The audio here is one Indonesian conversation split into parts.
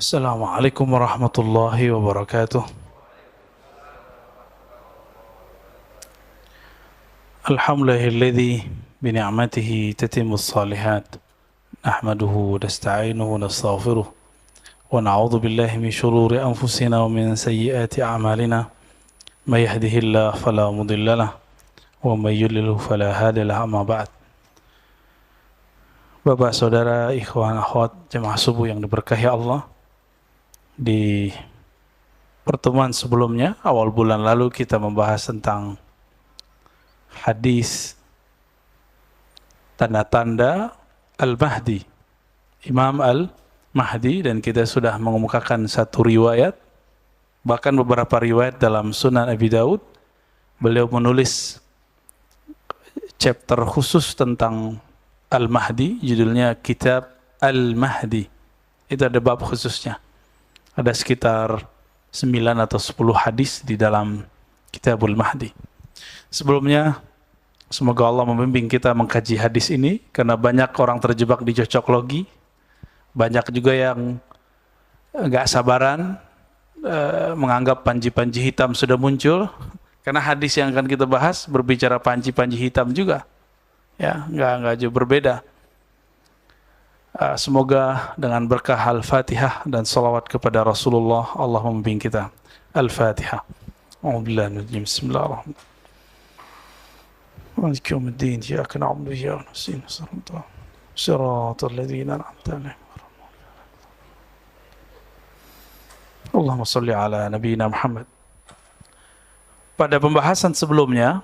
Assalamualaikum warahmatullahi wabarakatuh. Alhamdulillahilladzi bini'matihi tatimmus shalihat. Nahmaduhu wa nasta'inuhu wa nastaghfiruh. Wa na'udzu billahi min shururi anfusina wa min sayyiati a'malina. May yahdihillahu fala mudilla lahu wa may yudlil fala hadiya lahu. Amma ba'd. Bapak, saudara, ikhwan, akhwat, jemaah subuh yang diberkahi Allah. Di pertemuan sebelumnya, awal bulan lalu kita membahas tentang hadis tanda-tanda Al-Mahdi, Imam Al-Mahdi, dan kita sudah mengemukakan satu riwayat, bahkan beberapa riwayat dalam Sunan Abi Daud. Beliau menulis chapter khusus tentang Al-Mahdi, judulnya Kitab Al-Mahdi. Itu ada bab khususnya. Ada sekitar 9 atau 10 hadis di dalam Kitabul Mahdi. Sebelumnya, semoga Allah membimbing kita mengkaji hadis ini, karena banyak orang terjebak di cocok logi, banyak juga yang nggak sabaran, menganggap panji-panji hitam sudah muncul, karena hadis yang akan kita bahas berbicara panji-panji hitam juga. Ya, nggak jauh berbeda. Semoga dengan berkah Al-Fatihah dan salawat kepada Rasulullah, Allah membimbing kita. Al-Fatihah. Bismillahirrahmanirrahim. مالك يوم الدين إياك نعبد وإياك نستعين صراط الذين أنعمت عليهم اللهم صل على نبينا Muhammad. Pada pembahasan sebelumnya,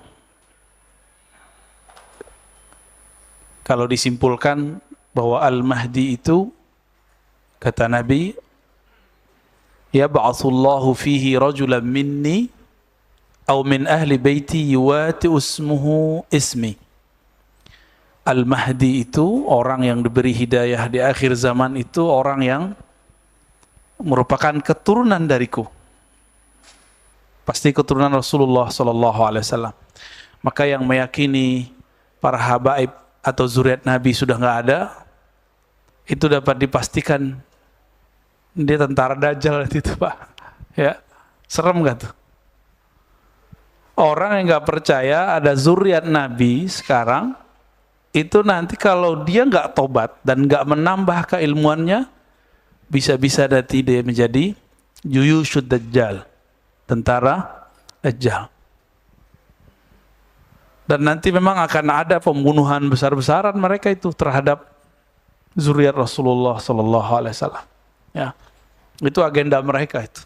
kalau disimpulkan bahwa Al-Mahdi itu, kata Nabi, yab'atsullahu fihi rajulan minni aw min ahli baiti yuwati ismuhu ismi. Al-Mahdi itu orang yang diberi hidayah di akhir zaman, itu orang yang merupakan keturunan dariku, pasti keturunan Rasulullah SAW. Maka yang meyakini para habaib atau zuriat Nabi sudah nggak ada, itu dapat dipastikan dia tentara Dajjal itu, Pak. Ya, serem nggak tuh? Orang yang nggak percaya ada zuriat Nabi sekarang, itu nanti kalau dia nggak tobat dan nggak menambah keilmuannya, bisa-bisa nanti dia menjadi Juyushud Dajjal, tentara Dajjal. Dan nanti memang akan ada pembunuhan besar-besaran mereka itu terhadap zuriat Rasulullah SAW. Ya, itu agenda mereka itu.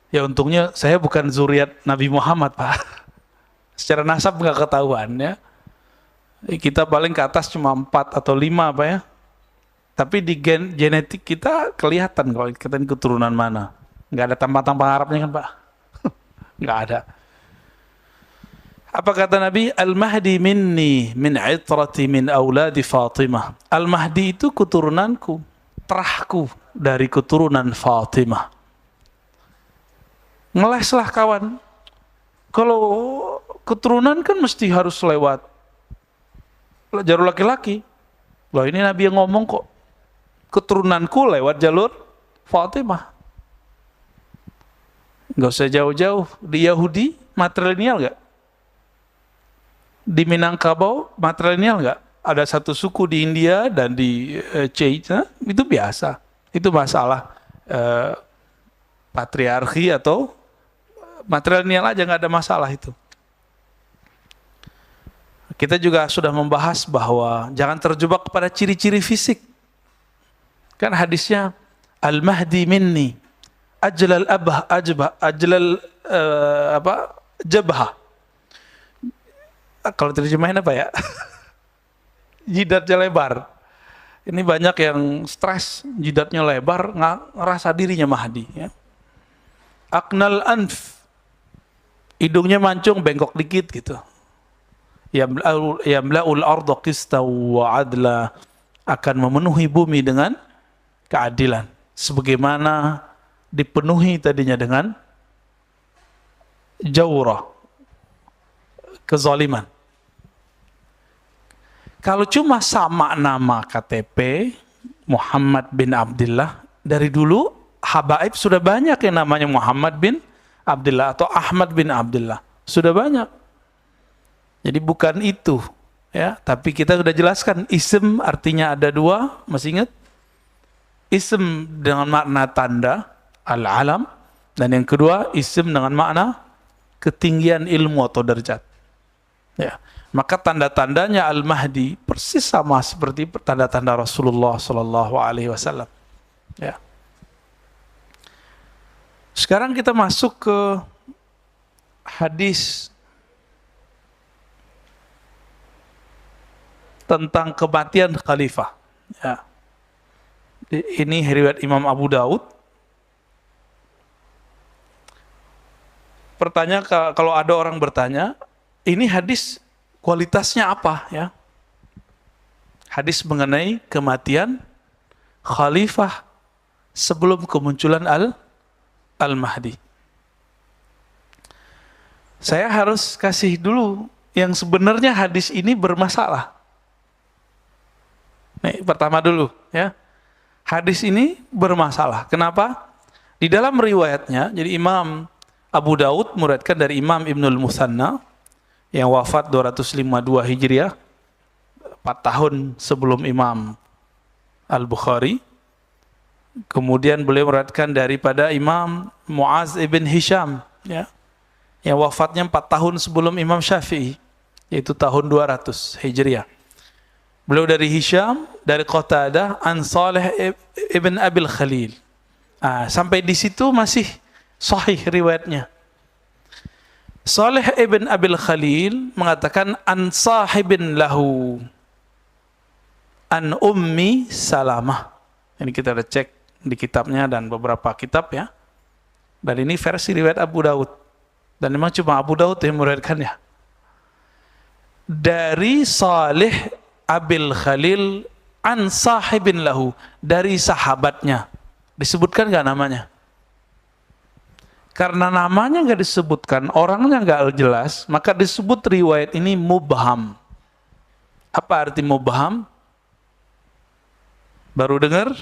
Ya untungnya saya bukan zuriat Nabi Muhammad, Pak. Secara nasab nggak ketahuan ya. Kita paling ke atas cuma 4 atau 5 Pak ya. Tapi di genetik kita kelihatan kalau kita keturunan mana. Nggak ada tampang-tampang Arabnya kan, Pak? Nggak ada. Apa kata Nabi? Al-Mahdi minni min itrati min auladi Fatimah. Al-Mahdi itu keturunanku, terahku dari keturunan Fatimah. Ngeleslah kawan. Kalau keturunan kan mesti harus lewat jalur laki-laki. Loh, ini Nabi yang ngomong kok. Keturunanku lewat jalur Fatimah. Nggak usah jauh-jauh. Di Yahudi matrilineal nggak? Di Minangkabau matrilineal nggak? Ada satu suku di India dan di China, itu biasa. Itu masalah patriarki atau matrilineal aja, nggak ada masalah itu. Kita juga sudah membahas bahwa jangan terjebak kepada ciri-ciri fisik. Kan hadisnya Al-Mahdi minni ajlal abah ajbah ajlal jabha. Kalau terjemahin apa ya? Jidatnya lebar. Ini banyak yang stres, jidatnya lebar, ngerasa dirinya Mahdi. Ya. Aknal anf, hidungnya mancung, bengkok dikit gitu. Yamla'ul arda qista wa adla, akan memenuhi bumi dengan keadilan. Sebagaimana dipenuhi tadinya dengan jawrah, kezaliman. Kalau cuma sama nama KTP Muhammad bin Abdullah, dari dulu habaib sudah banyak yang namanya Muhammad bin Abdullah atau Ahmad bin Abdullah, sudah banyak. Jadi bukan itu, ya. Tapi kita sudah jelaskan ism artinya ada dua, masih ingat? Ism dengan makna tanda al-alam, dan yang kedua ism dengan makna ketinggian ilmu atau derajat. Ya. Maka tanda-tandanya Al-Mahdi persis sama seperti tanda-tanda Rasulullah Sallallahu Alaihi Wasallam. Ya. Sekarang kita masuk ke hadis tentang kematian khalifah. Ya. Ini riwayat Imam Abu Daud. Pertanyaan, kalau ada orang bertanya, ini hadis kualitasnya apa, ya? Hadis mengenai kematian khalifah sebelum kemunculan Al-Mahdi. Saya harus kasih dulu yang sebenarnya hadis ini bermasalah. Nih, pertama dulu, ya. Hadis ini bermasalah. Kenapa? Di dalam riwayatnya, jadi Imam Abu Daud meriwayatkan dari Imam Ibnul Musanna yang wafat 252 Hijriah, 4 tahun sebelum Imam Al-Bukhari. Kemudian beliau meriwayatkan daripada Imam Muaz ibn Hisham, ya, yang wafatnya 4 tahun sebelum Imam Syafi'i, yaitu tahun 200 Hijriah. Beliau dari Hisham, dari Qatadah, an Saleh ibn Abil Khalil. Sampai di situ masih sahih riwayatnya. Saleh ibn Abil Khalil mengatakan an sahibin lahu an ummi Salamah. Ini kita udah cek di kitabnya dan beberapa kitab, ya. Dan ini versi riwayat Abu Daud. Dan memang cuma Abu Daud yang meriwayatkannya. Dari Saleh Abil Khalil an sahibin lahu, dari sahabatnya. Disebutkan nggak namanya? Karena namanya nggak disebutkan, orangnya nggak jelas, maka disebut riwayat ini mubham. Apa arti mubham? Baru dengar?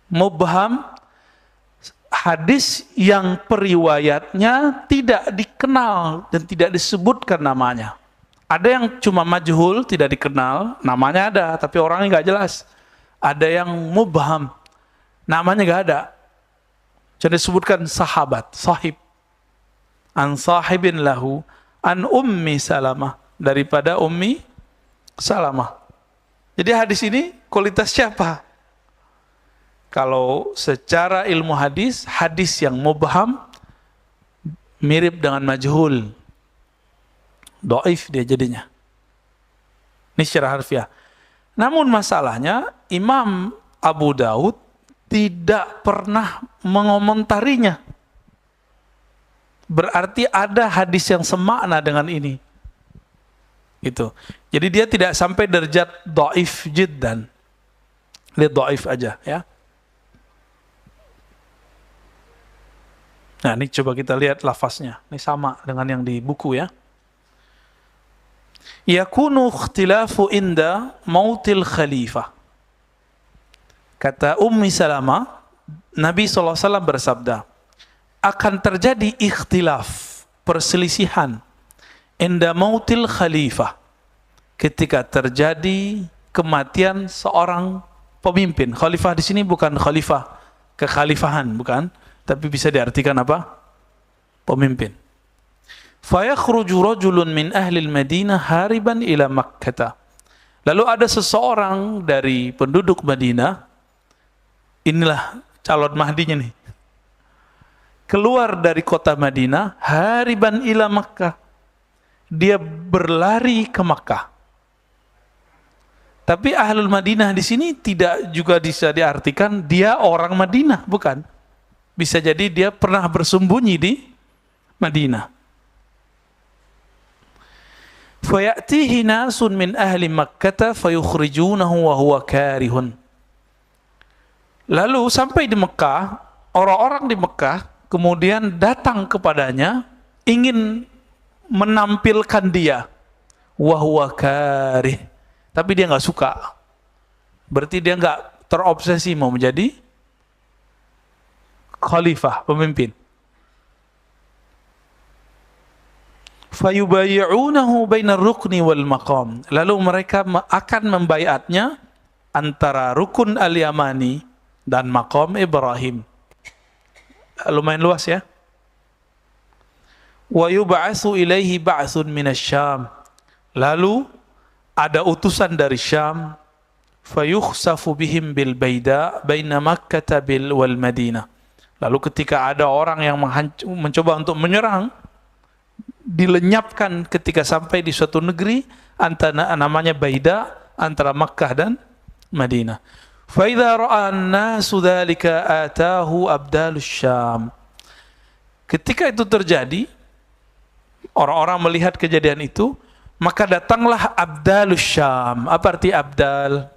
Mubham, hadis yang periwayatnya tidak dikenal dan tidak disebutkan namanya. Ada yang cuma majhul, tidak dikenal, namanya ada, tapi orangnya nggak jelas. Ada yang mubham, namanya nggak ada. Jadi disebutkan sahabat, sahib. An sahibin lahu, an ummi Salamah, daripada ummi Salamah. Jadi hadis ini kualitasnya apa? Kalau secara ilmu hadis, hadis yang mubham mirip dengan majhul. Dhaif dia jadinya. Ini secara harfiah. Namun masalahnya, Imam Abu Daud tidak pernah mengomentarinya. Berarti ada hadis yang semakna dengan ini. Gitu. Jadi dia tidak sampai derajat dhaif jiddan. Lihat dhaif aja, ya. Nah, ini coba kita lihat lafaznya. Ini sama dengan yang di buku, ya. Yakunu ikhtilafu inda mautil khalifah. Kata Ummi Salamah, Nabi SAW bersabda, akan terjadi ikhtilaf, perselisihan, inda mautil khalifah, ketika terjadi kematian seorang pemimpin. Khalifah di sini bukan khalifah kekhalifahan, bukan, tapi bisa diartikan apa? Pemimpin. Fayakhruju rajulun min ahli al-Madinah hariban ila Makkah. Lalu ada seseorang dari penduduk Madinah, inilah calon Mahdinya nih, keluar dari kota Madinah, hariban ila Makkah. Dia berlari ke Makkah. Tapi ahlul Madinah di sini tidak juga bisa diartikan dia orang Madinah, bukan. Bisa jadi dia pernah bersembunyi di Madinah. Fayatihi nasun min ahli Makkah fayukhrijunahu wa huwa karihun. Lalu sampai di Mekah, orang-orang di Mekah kemudian datang kepadanya ingin menampilkan dia, wa huwa karih, tapi dia nggak suka. Berarti dia nggak terobsesi mau menjadi khalifah, pemimpin. Fayubayi'unahu bainar rukni wal maqam. Lalu mereka akan membaiatnya antara rukun al-yamani dan maqam Ibrahim. Lumayan luas ya. Wa yub'atsu ilaihi ba'tsun minasyam. Lalu ada utusan dari Syam, fayukhsafu bihim bil baida baina Makkah wal Madinah. Lalu ketika ada orang yang mencoba untuk menyerang, dilenyapkan ketika sampai di suatu negeri antara namanya Baida, antara Makkah dan Madinah. Fa idza ra'a an-nasu dzalika atahu abdalus Syam. Ketika itu terjadi, orang-orang melihat kejadian itu, maka datanglah abdalus Syam. Apa arti abdal?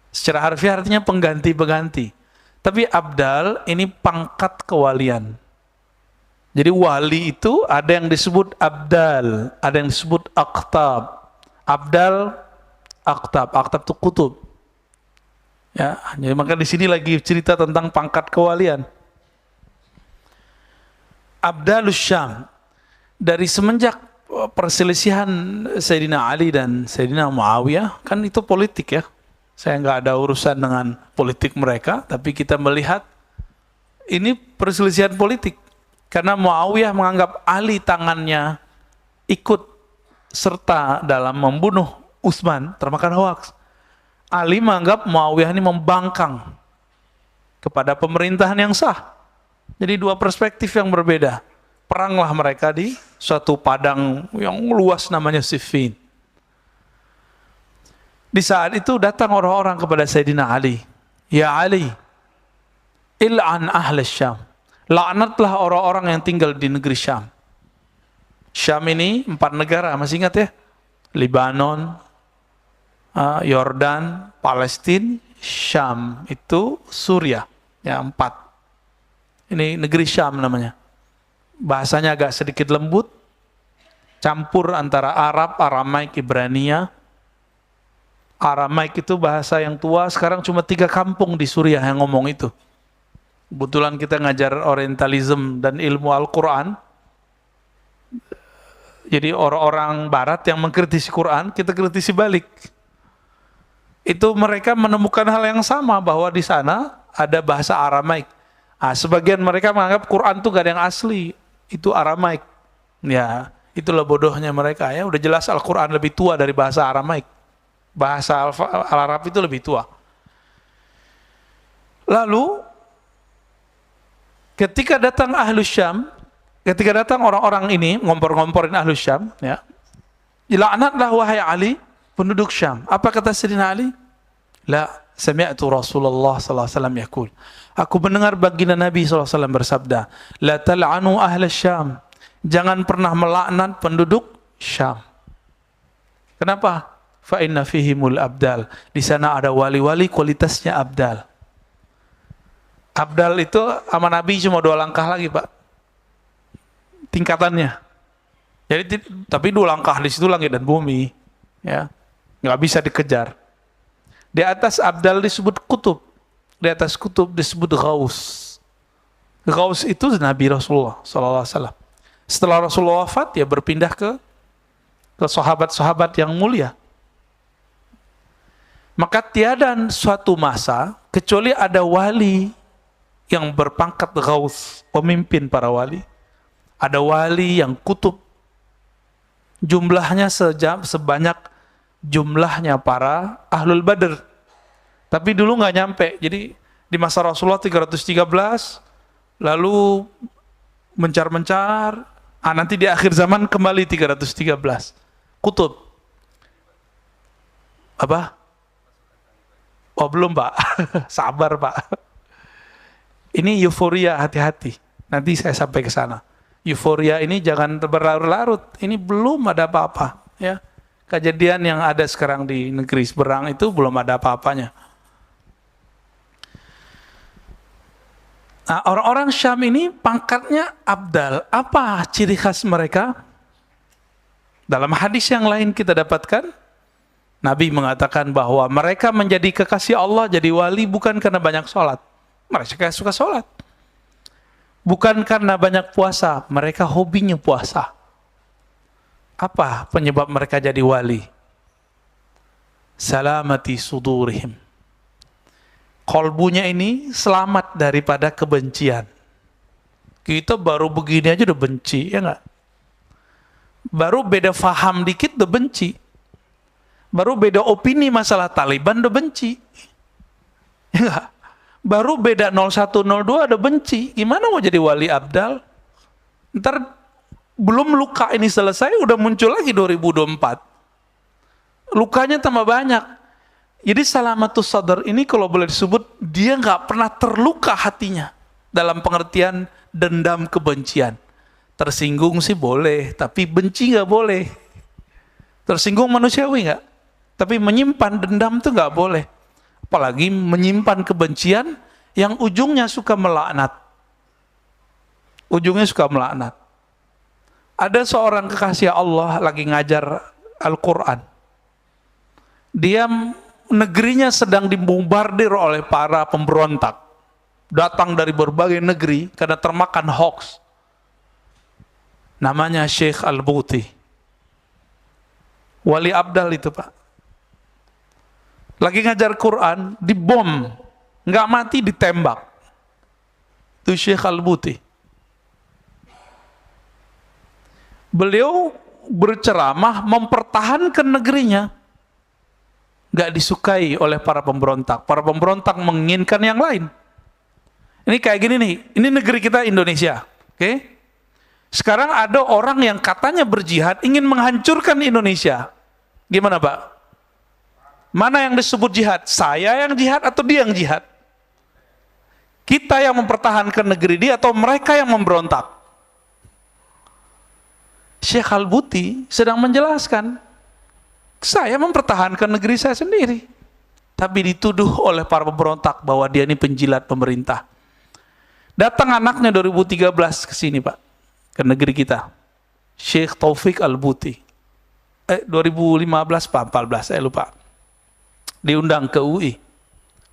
Secara harfiah artinya pengganti-pengganti. Tapi abdal ini pangkat kewalian. Jadi wali itu ada yang disebut abdal, ada yang disebut aqtab. Abdal, aqtab. Aqtab itu kutub. Ya, jadi maka di sini lagi cerita tentang pangkat kewalian. Abdalus Syam. Dari semenjak perselisihan Sayyidina Ali dan Sayyidina Muawiyah, kan itu politik ya. Saya nggak ada urusan dengan politik mereka, tapi kita melihat ini perselisihan politik. Karena Muawiyah menganggap Ali tangannya ikut serta dalam membunuh Utsman, termakan hoaks. Ali menganggap Muawiyah ini membangkang kepada pemerintahan yang sah. Jadi dua perspektif yang berbeda. Peranglah mereka di suatu padang yang luas namanya Siffin. Di saat itu datang orang-orang kepada Sayyidina Ali. Ya Ali, il'an ahli Syam. Laknatlah orang-orang yang tinggal di negeri Syam. Syam ini 4 negara, masih ingat ya? Libanon, Yordan, Palestina, Syam. Itu Suriah, ya 4. Ini negeri Syam namanya. Bahasanya agak sedikit lembut, campur antara Arab, Aramaik, Ibrania. Aramaik itu bahasa yang tua, sekarang cuma 3 kampung di Suriah yang ngomong itu. Kebetulan kita ngajar orientalism dan ilmu Al-Quran. Jadi orang-orang barat yang mengkritisi Quran, kita kritisi balik. Itu mereka menemukan hal yang sama, bahwa di sana ada bahasa Aramaik. Sebagian mereka menganggap Quran itu gak ada yang asli, itu Aramaik. Ya, itulah bodohnya mereka ya. Udah jelas Al-Quran lebih tua dari bahasa Aramaik. Bahasa Al-Arab itu lebih tua. Lalu ketika datang Ahlus Syam, ketika datang orang-orang ini ngompor-ngomporin Ahlus Syam, ya, dilaknatlah wahai Ali, penduduk Syam. Apa kata Sayyidina Ali? La sami'tu Rasulullah sallallahu alaihi wasallam yaqul. Aku mendengar baginda Nabi sallallahu alaihi wasallam bersabda, la tal'anu ahlus Syam. Jangan pernah melaknat penduduk Syam. Kenapa? Fa inna fihimul abdal. Di sana ada wali-wali kualitasnya abdal. Abdal itu sama Nabi cuma 2 langkah lagi, Pak. Tingkatannya. Jadi tapi 2 langkah di situ langit dan bumi, ya. Nggak bisa dikejar. Di atas abdal disebut kutub. Di atas kutub disebut ghaus. Ghaus itu Nabi Rasulullah sallallahu alaihi wasallam. Setelah Rasulullah wafat, ya berpindah ke sahabat-sahabat yang mulia. Maka tiada suatu masa kecuali ada wali yang berpangkat ghaus, pemimpin para wali. Ada wali yang kutub, jumlahnya sebanyak jumlahnya para ahlul badr. Tapi dulu nggak nyampe. Jadi di masa Rasulullah 313, lalu mencar-mencar, nanti di akhir zaman kembali 313. Kutub. Apa? Oh belum Pak, sabar Pak. Ini euforia, hati-hati. Nanti saya sampai ke sana. Euforia ini jangan berlarut-larut. Ini belum ada apa-apa. Ya, kejadian yang ada sekarang di negeri seberang itu belum ada apa-apanya. Nah, orang-orang Syam ini pangkatnya abdal. Apa ciri khas mereka? Dalam hadis yang lain kita dapatkan, Nabi mengatakan bahwa mereka menjadi kekasih Allah, jadi wali bukan karena banyak sholat. Mereka suka sholat. Bukan karena banyak puasa, mereka hobinya puasa. Apa penyebab mereka jadi wali? Salamati sudurihim. Kolbunya ini selamat daripada kebencian. Kita baru begini aja udah benci, ya nggak? Baru beda faham dikit udah benci. Baru beda opini masalah Taliban udah benci. Ya nggak? Baru beda 0102 udah benci. Gimana mau jadi wali abdal? Ntar belum luka ini selesai udah muncul lagi 2024. Lukanya tambah banyak. Jadi salamatus sadar ini kalau boleh disebut, dia nggak pernah terluka hatinya. Dalam pengertian dendam kebencian. Tersinggung sih boleh, tapi benci nggak boleh. Tersinggung manusiawi nggak? Tapi menyimpan dendam itu nggak boleh. Apalagi menyimpan kebencian yang ujungnya suka melaknat. Ujungnya suka melaknat. Ada seorang kekasih Allah lagi ngajar Al-Quran. Dia negerinya sedang dibombardir oleh para pemberontak. Datang dari berbagai negeri karena termakan hoax. Namanya Syekh Al-Buti. Wali abdal itu, Pak. Lagi ngajar Quran, dibom. Nggak mati, ditembak. Itu Syekh Al-Buti. Beliau berceramah mempertahankan negerinya. Nggak disukai oleh para pemberontak. Para pemberontak menginginkan yang lain. Ini kayak gini nih, ini negeri kita Indonesia. Oke? Sekarang ada orang yang katanya berjihad, ingin menghancurkan Indonesia. Gimana, Pak? Mana yang disebut jihad? Saya yang jihad atau dia yang jihad? Kita yang mempertahankan negeri dia atau mereka yang memberontak? Syekh Al-Buti sedang menjelaskan, saya mempertahankan negeri saya sendiri. Tapi dituduh oleh para pemberontak bahwa dia ini penjilat pemerintah. Datang anaknya 2013 ke sini, Pak. Ke negeri kita. Syekh Taufik Al-Buti. 2015 Pak, 14, saya lupa. Diundang ke UI.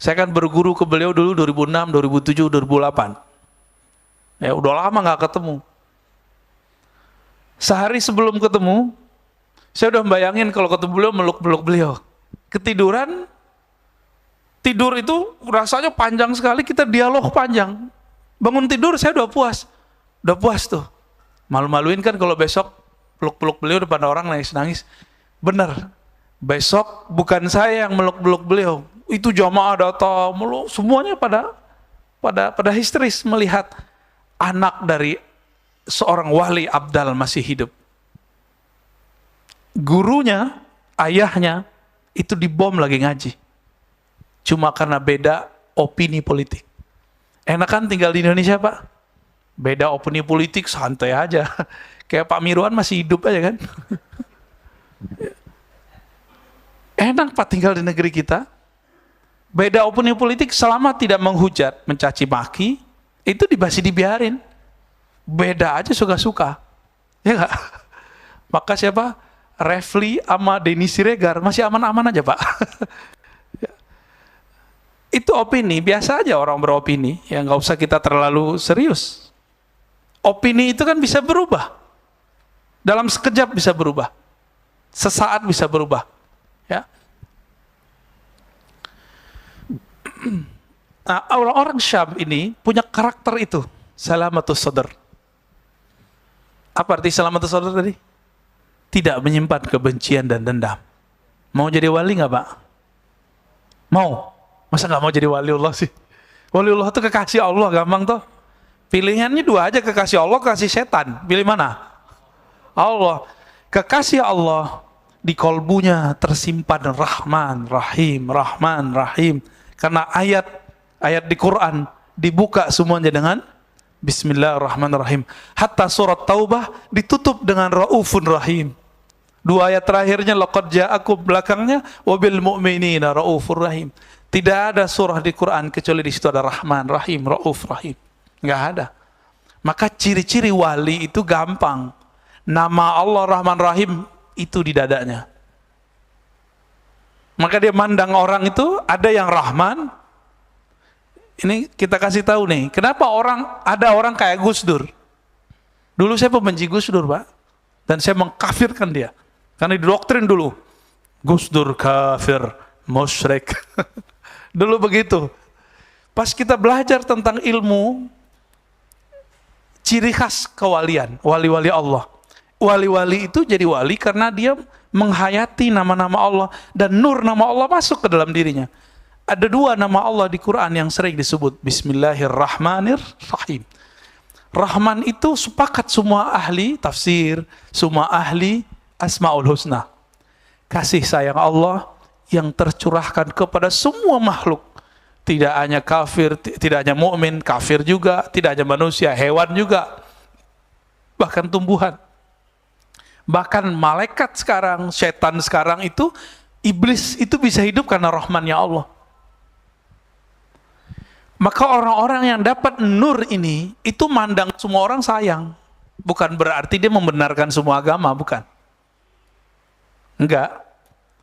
Saya kan berguru ke beliau dulu 2006, 2007, 2008. Ya udah lama nggak ketemu. Sehari sebelum ketemu, saya udah membayangin kalau ketemu beliau, meluk-meluk beliau. Ketiduran, tidur itu rasanya panjang sekali, kita dialog panjang. Bangun tidur saya udah puas tuh. Malu-maluin kan kalau besok peluk-peluk beliau depan orang nangis-nangis. Bener, besok bukan saya yang meluk-meluk beliau, itu jamaah datang meluk, semuanya pada histeris melihat anak dari seorang wali abdal masih hidup. Gurunya, ayahnya itu dibom lagi ngaji. Cuma karena beda opini politik. Enak kan tinggal di Indonesia, Pak? Beda opini politik santai aja. Kayak Pak Mirwan masih hidup aja kan? Enak, Pak, tinggal di negeri kita. Beda opini politik selama tidak menghujat, mencaci maki, itu masih dibiarin. Beda aja suka-suka. Ya nggak? Maka siapa? Refli sama Denny Siregar masih aman-aman aja, Pak. Itu opini, biasa aja orang beropini, ya nggak usah kita terlalu serius. Opini itu kan bisa berubah. Dalam sekejap bisa berubah. Sesaat bisa berubah. Ya. Nah, orang-orang Syam ini punya karakter itu, salamatus sadar. Apa arti salamatus sadar tadi? Tidak menyimpan kebencian dan dendam. Mau jadi wali nggak, Pak? Mau? Masa nggak mau jadi waliullah sih? Waliullah itu kekasih Allah, gampang toh. Pilihannya dua aja, kekasih Allah, kekasih setan. Pilih mana? Allah. Kekasih Allah, di kolbunya tersimpan Rahman, Rahim, Rahman, Rahim. Karena ayat di Quran dibuka semuanya dengan Bismillahirrahmanirrahim. Hatta surat Taubah ditutup dengan Raufun Rahim. Dua ayat terakhirnya laqad ja'akum, belakangnya wabil mu'minina Raufur Rahim. Tidak ada surah di Quran kecuali di situ ada Rahman, Rahim, Rauf, Rahim. Enggak ada. Maka ciri-ciri wali itu gampang. Nama Allah Rahman Rahim itu di dadanya. Maka dia mandang orang itu ada yang Rahman. Ini kita kasih tahu nih, kenapa ada orang kayak Gus Dur. Dulu saya pembenci Gus Dur, Pak. Dan saya mengkafirkan dia. Karena didoktrin dulu. Gus Dur kafir, musyrik. Dulu begitu. Pas kita belajar tentang ilmu, ciri khas kewalian, wali-wali Allah. Wali-wali itu jadi wali karena dia menghayati nama-nama Allah. Dan nur nama Allah masuk ke dalam dirinya. Ada 2 nama Allah di Quran yang sering disebut. Bismillahirrahmanirrahim. Rahman itu sepakat semua ahli tafsir, semua ahli Asmaul Husna. Kasih sayang Allah yang tercurahkan kepada semua makhluk. Tidak hanya kafir, tidak hanya mukmin, kafir juga, tidak hanya manusia, hewan juga. Bahkan tumbuhan. Bahkan malaikat sekarang, setan sekarang itu, iblis itu bisa hidup karena rahmannya Allah. Maka orang-orang yang dapat nur ini, itu mandang semua orang sayang. Bukan berarti dia membenarkan semua agama, bukan. Enggak.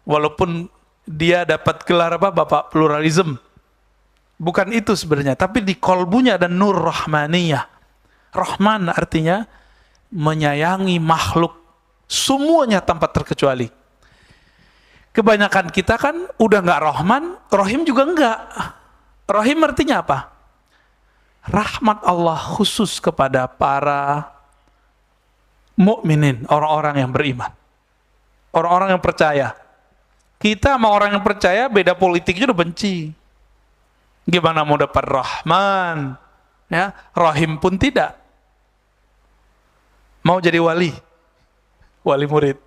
Walaupun dia dapat gelar apa, Bapak Pluralism. Bukan itu sebenarnya, tapi di kolbunya ada nur rahmaniyah. Rahman artinya menyayangi makhluk semuanya tanpa terkecuali. Kebanyakan kita kan udah enggak Rahman, Rahim juga enggak. Rahim artinya apa? Rahmat Allah khusus kepada para mukminin, orang-orang yang beriman. Orang-orang yang percaya. Kita sama orang yang percaya beda politiknya udah benci. Gimana mau dapat Rahman? Ya, Rahim pun tidak. Mau jadi wali. Wali murid.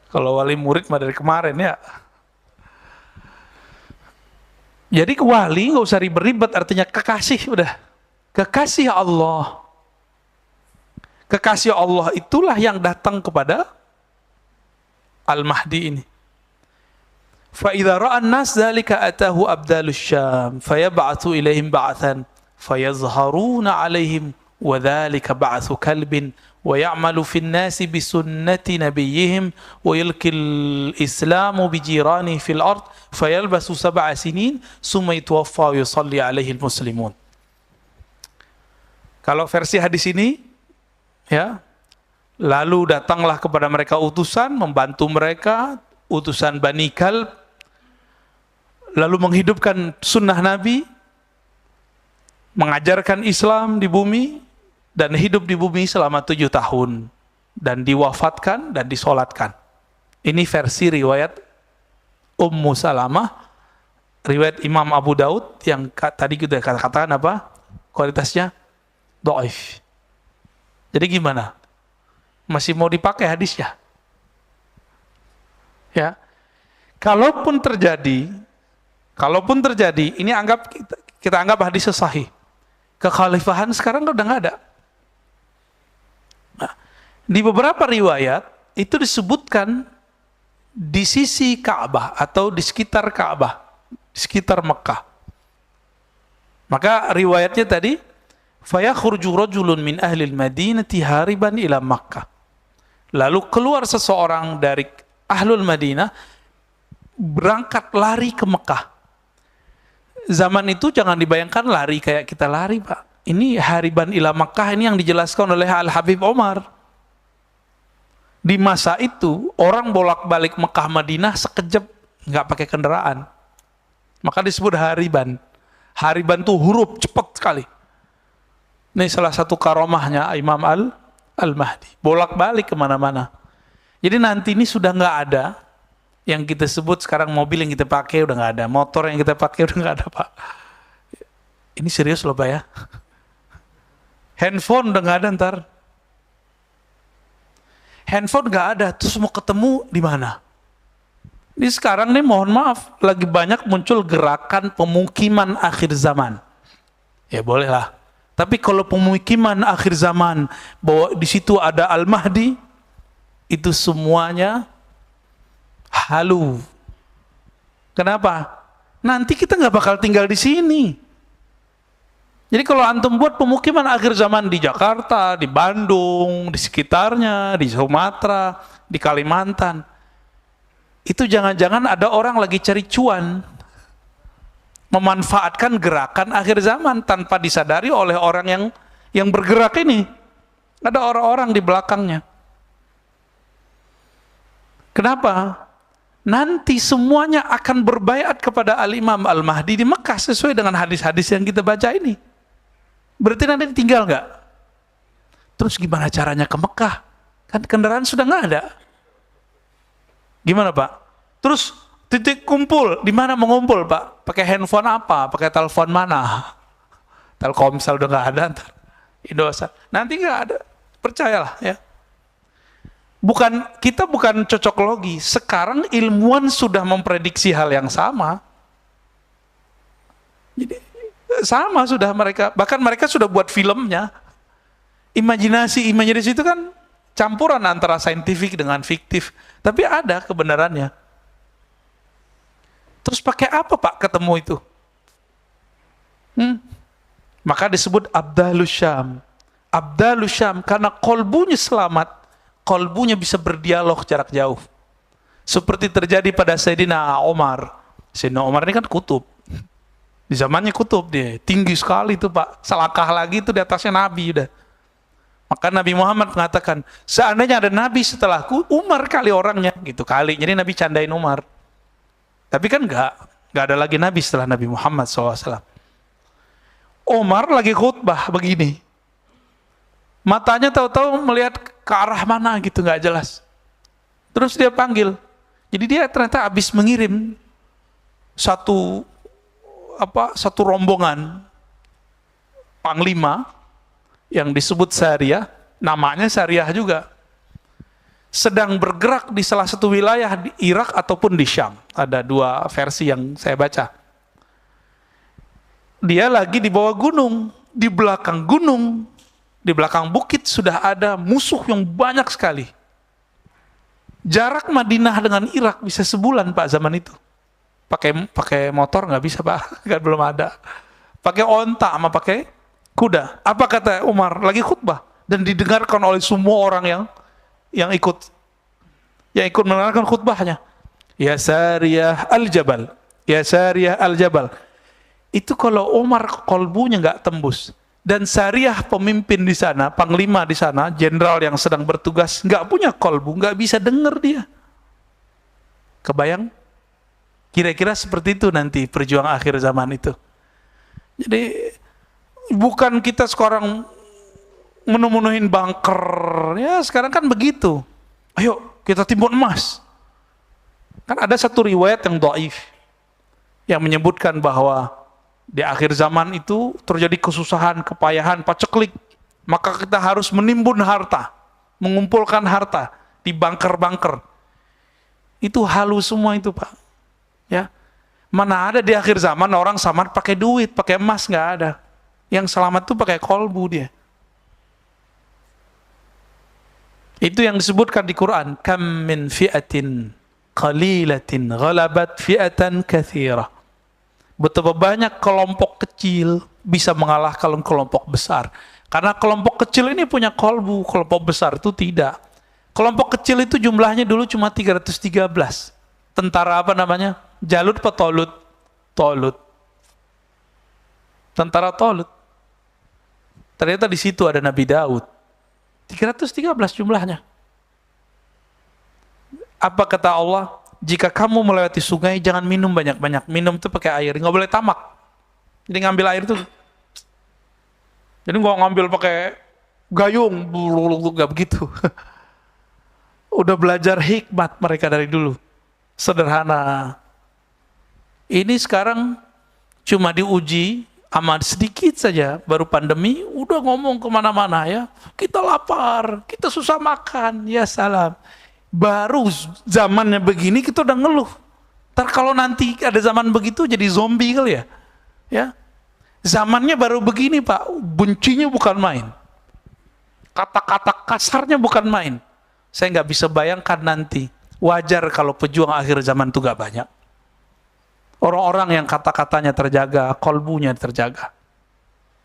Kalau wali murid mah dari kemarin ya. Jadi wali nggak usah ribet-ribet, artinya kekasih udah. Kekasih Allah. Kekasih Allah itulah yang datang kepada Al-Mahdi ini. فَإِذَا رَأَى النَّاسَ ذَلِكَ أَتَاهُ أَبْدَالُ الشَّامِ فَيَبْعَثُ إِلَيْهِمْ بَعْثًا فَيَظْهَرُونَ عَلَيْهِمْ وَذَلِكَ بَعْثُ كَلْبٍ وَيَعْمَلُ فِي النَّاسِ بِسُنَّةِ نَبِيِّهِمْ وَيُلْقِي الْإِسْلَامُ بِجِيرَانِهِ فِي الْأَرْضِ فَيَلْبَثُ 7 سِنِينَ ثُمَّ يُتَوَفَّى وَيُصَلِّي عَلَيْهِ الْمُسْلِمُونَ. Kalau versi hadis ini, ya, lalu datanglah kepada mereka utusan, membantu mereka, utusan Bani Kalb, lalu menghidupkan sunnah Nabi, mengajarkan Islam di bumi, dan hidup di bumi selama 7 tahun, dan diwafatkan dan disolatkan. Ini versi riwayat Ummu Salamah, riwayat Imam Abu Daud, yang tadi kita katakan apa? Kualitasnya dhaif. Jadi gimana? Masih mau dipakai hadisnya? Ya, kalaupun terjadi, ini kita anggap hadis sahih. Kekhalifahan sekarang udah nggak ada. Nah, di beberapa riwayat itu disebutkan di sisi Ka'bah atau di sekitar Ka'bah, di sekitar Mekah. Maka riwayatnya tadi, fayakhruju rajulun min ahli al-Madinati hariban ila Makkah. Lalu keluar seseorang dari Ahlul Madinah berangkat lari ke Mekah. Zaman itu jangan dibayangkan lari kayak kita lari, Pak. Ini hariban ila Makkah, ini yang dijelaskan oleh Al-Habib Omar. Di masa itu orang bolak-balik Mekah Madinah sekejap, nggak pakai kendaraan. Maka disebut hariban. Hariban tuh huruf cepat sekali. Ini salah satu karomahnya Imam Al-Mahdi. Bolak-balik kemana-mana. Jadi nanti ini sudah nggak ada yang kita sebut sekarang mobil yang kita pakai udah nggak ada, motor yang kita pakai udah nggak ada, Pak. Ini serius loh, Pak ya. Handphone udah nggak ada ntar. Handphone nggak ada, terus mau ketemu di mana? Ini sekarang nih mohon maaf lagi banyak muncul gerakan pemukiman akhir zaman. Ya bolehlah. Tapi kalau pemukiman akhir zaman bahwa di situ ada Al-Mahdi, itu semuanya halu. Kenapa? Nanti kita nggak bakal tinggal di sini. Jadi kalau antum buat pemukiman akhir zaman di Jakarta, di Bandung, di sekitarnya, di Sumatera, di Kalimantan, Itu jangan-jangan ada orang lagi cari cuan, memanfaatkan gerakan akhir zaman tanpa disadari oleh orang yang bergerak ini. Ada orang-orang di belakangnya. Kenapa? Nanti semuanya akan berbaiat kepada Al-Imam Al-Mahdi di Mekah sesuai dengan hadis-hadis yang kita baca ini. Berarti nanti tinggal nggak? Terus gimana caranya ke Mekah? Kan kendaraan sudah nggak ada. Gimana Pak? Terus titik kumpul, di mana mengumpul Pak? Pakai handphone apa? Pakai telepon mana? Telkomsel udah nggak ada, Indosat. Nanti nggak ada, percayalah ya. Kita bukan cocok logi. Sekarang ilmuwan sudah memprediksi hal yang sama. Jadi sama sudah mereka, bahkan mereka sudah buat filmnya. Imajinasi itu kan campuran antara saintifik dengan fiktif, tapi ada kebenarannya. Terus pakai apa Pak ketemu itu? Maka disebut Abdalus Syam. Abdalus Syam karena kolbunya selamat. Kolbunya bisa berdialog jarak jauh. Seperti terjadi pada Sayyidina Umar. Sayyidina Umar ini kan kutub. Di zamannya kutub dia. Tinggi sekali itu Pak. Selangkah lagi itu di atasnya Nabi udah. Maka Nabi Muhammad mengatakan, seandainya ada Nabi setelahku, Umar kali orangnya. Gitu kali. Jadi Nabi candain Umar. Tapi kan enggak ada lagi Nabi setelah Nabi Muhammad SAW. Umar lagi khutbah begini. Matanya tahu-tahu melihat ke arah mana gitu, nggak jelas. Terus dia panggil. Jadi dia ternyata habis mengirim satu rombongan panglima yang disebut Sariyah, namanya Sariyah juga. Sedang bergerak di salah satu wilayah di Irak ataupun di Syam. Ada dua versi yang saya baca. Dia lagi di bawah gunung, di belakang gunung, di belakang bukit sudah ada musuh yang banyak sekali. Jarak Madinah dengan Irak bisa sebulan Pak zaman itu. Pakai motor nggak bisa Pak, kan belum ada. Pakai onta sama pakai kuda. Apa kata Umar? Lagi khutbah dan didengarkan oleh semua orang yang ikut mendengarkan khutbahnya. Ya Sariyah al-Jabal, ya Sariyah al-Jabal. Itu kalau Umar kolbunya nggak tembus. Dan Sariyah pemimpin di sana, panglima di sana, jenderal yang sedang bertugas, nggak punya kolbu, nggak bisa dengar dia. Kebayang? Kira-kira seperti itu nanti perjuangan akhir zaman itu. Jadi bukan kita sekarang menuhin bunker, ya sekarang kan begitu. Ayo kita timbun emas. Kan ada satu riwayat yang dhaif yang menyebutkan bahwa di akhir zaman itu terjadi kesusahan, kepayahan, paceklik. Maka kita harus menimbun harta, mengumpulkan harta di bunker-bunker. Itu halus semua itu Pak. Ya, mana ada di akhir zaman orang selamat pakai duit, pakai emas, nggak ada. Yang selamat itu pakai kolbu dia. Itu yang disebutkan di Quran. Kam min fi'atin qalilatin ghalabat fi'atan katsirah. Betapa banyak kelompok kecil bisa mengalahkan kelompok besar. Karena kelompok kecil ini punya kolbu, kelompok besar itu tidak. Kelompok kecil itu jumlahnya dulu cuma 313. Tentara apa namanya? Jalut atau Tolut? Tolut. Tentara Tolut. Ternyata di situ ada Nabi Daud. 313 jumlahnya. Apa kata Allah? Jika kamu melewati sungai, jangan minum banyak-banyak. Minum itu pakai air, nggak boleh tamak. Jadi ngambil air itu. Jadi nggak ngambil pakai gayung, nggak begitu. Udah belajar hikmat mereka dari dulu. Sederhana. Ini sekarang cuma diuji sama sedikit saja, baru pandemi, udah ngomong kemana-mana ya. Kita lapar, kita susah makan, ya salam. Baru zamannya begini kita udah ngeluh. Ntar kalau nanti ada zaman begitu jadi zombie kali ya. Ya. Zamannya baru begini Pak, bencinya bukan main. Kata-kata kasarnya bukan main. Saya nggak bisa bayangkan nanti. Wajar kalau pejuang akhir zaman itu gak banyak. Orang-orang yang kata-katanya terjaga, kolbunya terjaga.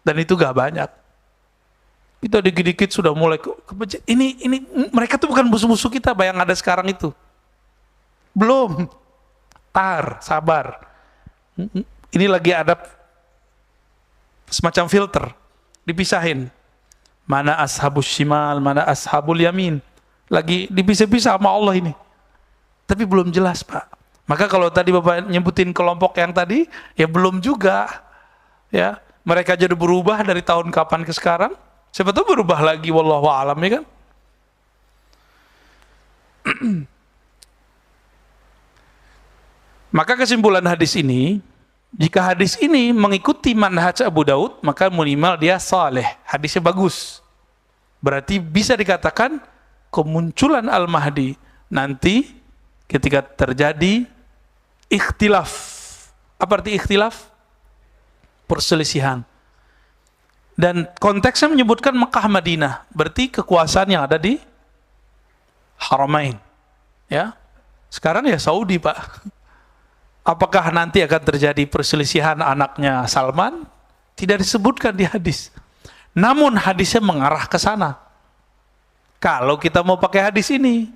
Dan itu gak banyak. Kita dikit-dikit sudah mulai ini mereka tuh bukan musuh-musuh kita, yang ada sekarang itu. Belum. Sabar. Ini lagi ada semacam filter, dipisahin. Mana ashabus shimal, mana ashabul yamin. Lagi dipisah-pisah sama Allah ini. Tapi belum jelas, Pak. Maka kalau tadi Bapak nyebutin kelompok yang tadi, ya belum juga. Ya, mereka jadi berubah dari tahun kapan ke sekarang? Siapa tahu berubah lagi, wallahu a'lam, ya kan? Maka kesimpulan hadis ini, jika hadis ini mengikuti manhaj Abu Daud, maka minimal dia saleh, hadisnya bagus. Berarti bisa dikatakan kemunculan Al-Mahdi nanti ketika terjadi ikhtilaf. Apa arti ikhtilaf? Perselisihan. Dan konteksnya menyebutkan Mekah Madinah, berarti kekuasaan yang ada di Haramain. Ya. Sekarang ya Saudi, Pak. Apakah nanti akan terjadi perselisihan anaknya Salman? Tidak disebutkan di hadis. Namun hadisnya mengarah ke sana. Kalau kita mau pakai hadis ini,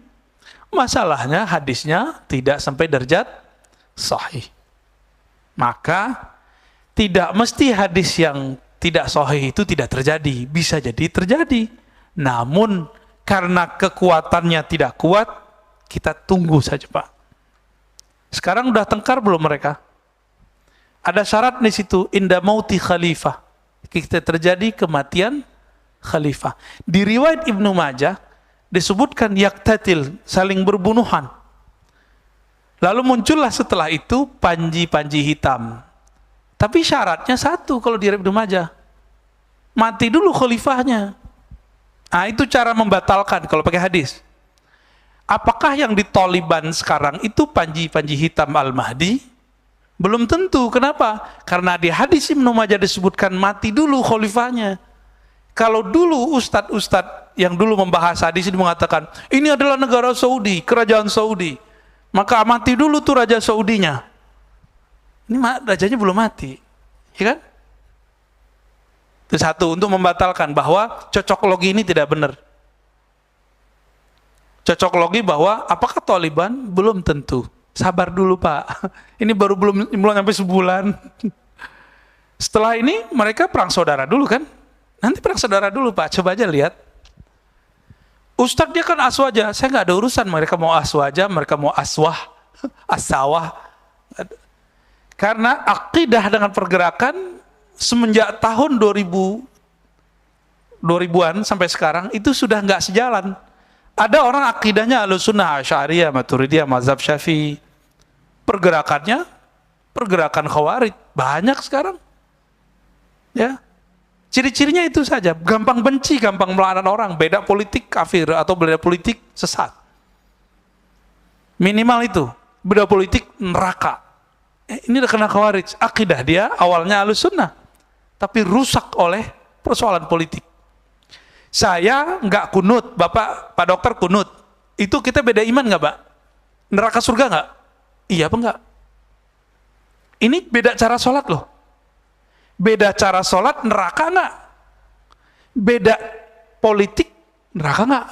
masalahnya hadisnya tidak sampai derajat sahih. Maka tidak mesti hadis yang tidak sahih itu tidak terjadi. Bisa jadi terjadi. Namun karena kekuatannya tidak kuat, kita tunggu saja, Pak. Sekarang udah tengkar belum mereka? Ada syarat di situ, inda mauti khalifah. Kita terjadi kematian khalifah. Di riwayat Ibnu Majah disebutkan yaktatil, saling berbunuhan. Lalu muncullah setelah itu panji-panji hitam. Tapi syaratnya satu kalau di riwayat Ibnu Majah. Mati dulu khalifahnya. Nah, itu cara membatalkan kalau pakai hadis. Apakah yang di Taliban sekarang itu panji-panji hitam Al-Mahdi? Belum tentu. Kenapa? Karena di hadis Ibnu Majah disebutkan mati dulu khalifahnya. Kalau dulu ustadz-ustadz yang dulu membahas hadis ini mengatakan, ini adalah negara Saudi, kerajaan Saudi. Maka mati dulu tuh raja Saudinya. Ini rajanya belum mati. Ya kan? Itu satu, untuk membatalkan bahwa cocok logi ini tidak benar. Cocok logi bahwa apakah Taliban? Belum tentu. Sabar dulu, Pak. Ini baru belum sampai sebulan. Setelah ini mereka perang saudara dulu kan? Nanti perang saudara dulu, Pak. Coba aja lihat. Ustadz dia kan aswaja. Saya nggak ada urusan. Mereka mau aswaja, mereka mau asawah. Karena akidah dengan pergerakan semenjak tahun 2000-an sampai sekarang itu sudah nggak sejalan. Ada orang akidahnya Ahlussunnah, Asy'ariyah, Maturidiyah, mazhab Syafi'i. Pergerakannya pergerakan Khawarij. Banyak sekarang. Ya. Ciri-cirinya itu saja, gampang benci, gampang melaknat orang, beda politik kafir atau beda politik sesat. Minimal itu, beda politik neraka. Ini udah kena Khawarij. Akidah dia awalnya Ahlussunnah, tapi rusak oleh persoalan politik. Saya nggak kunut, Pak dokter kunut. Itu kita beda iman nggak, Pak? Neraka surga nggak? Iya apa nggak? Ini beda cara sholat loh. Beda cara sholat, neraka nggak? Beda politik, neraka nggak?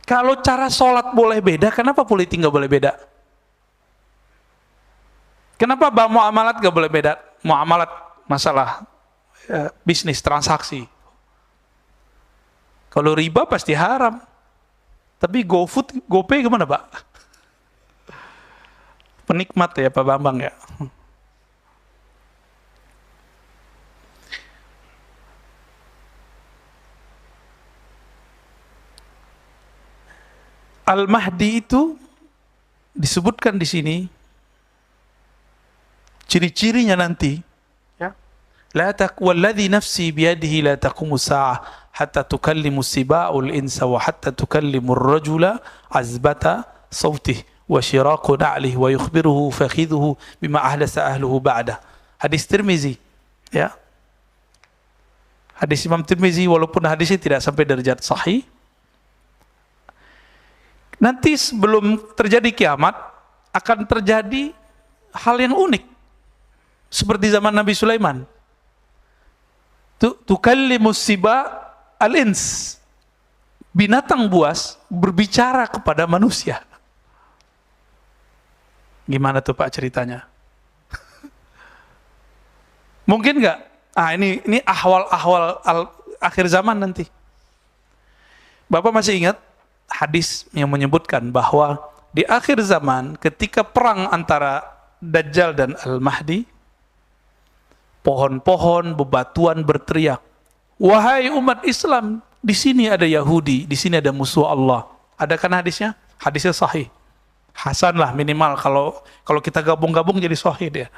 Kalau cara sholat boleh beda, kenapa politik nggak boleh beda? Kenapa muamalat nggak boleh beda? Muamalat masalah bisnis, transaksi. Kalau riba pasti haram. Tapi GoFood, GoPay gimana, Pak? Penikmat ya Pak Bambang ya. Al-Mahdi itu disebutkan di sini ciri-cirinya nanti. La walladhi nafsi biyadihi la taqumu sa'ah hatta tukallimu siba'ul insa wa hatta tukallimu ar-rajula azbata sawtih wa shiraqu na'lihi wa yukhbiruhu fakhidhuhu bima ahdasa ahluhu ba'da. Hadis Tirmizi, ya. Hadis Imam Tirmizi, walaupun hadisnya tidak sampai derajat sahih. Nanti sebelum terjadi kiamat akan terjadi hal yang unik seperti zaman Nabi Sulaiman. Tukallimus siba al-ins. binatang buas berbicara kepada manusia. Gimana tuh Pak ceritanya? Mungkin nggak? Ini ahwal-ahwal akhir zaman nanti. Bapak masih ingat hadis yang menyebutkan bahwa di akhir zaman ketika perang antara Dajjal dan Al-Mahdi, pohon-pohon bebatuan berteriak, "Wahai umat Islam, di sini ada Yahudi, di sini ada musuh Allah." Ada kan hadisnya? Hadisnya sahih. Hasan lah minimal, kalau kita gabung-gabung jadi sahih dia.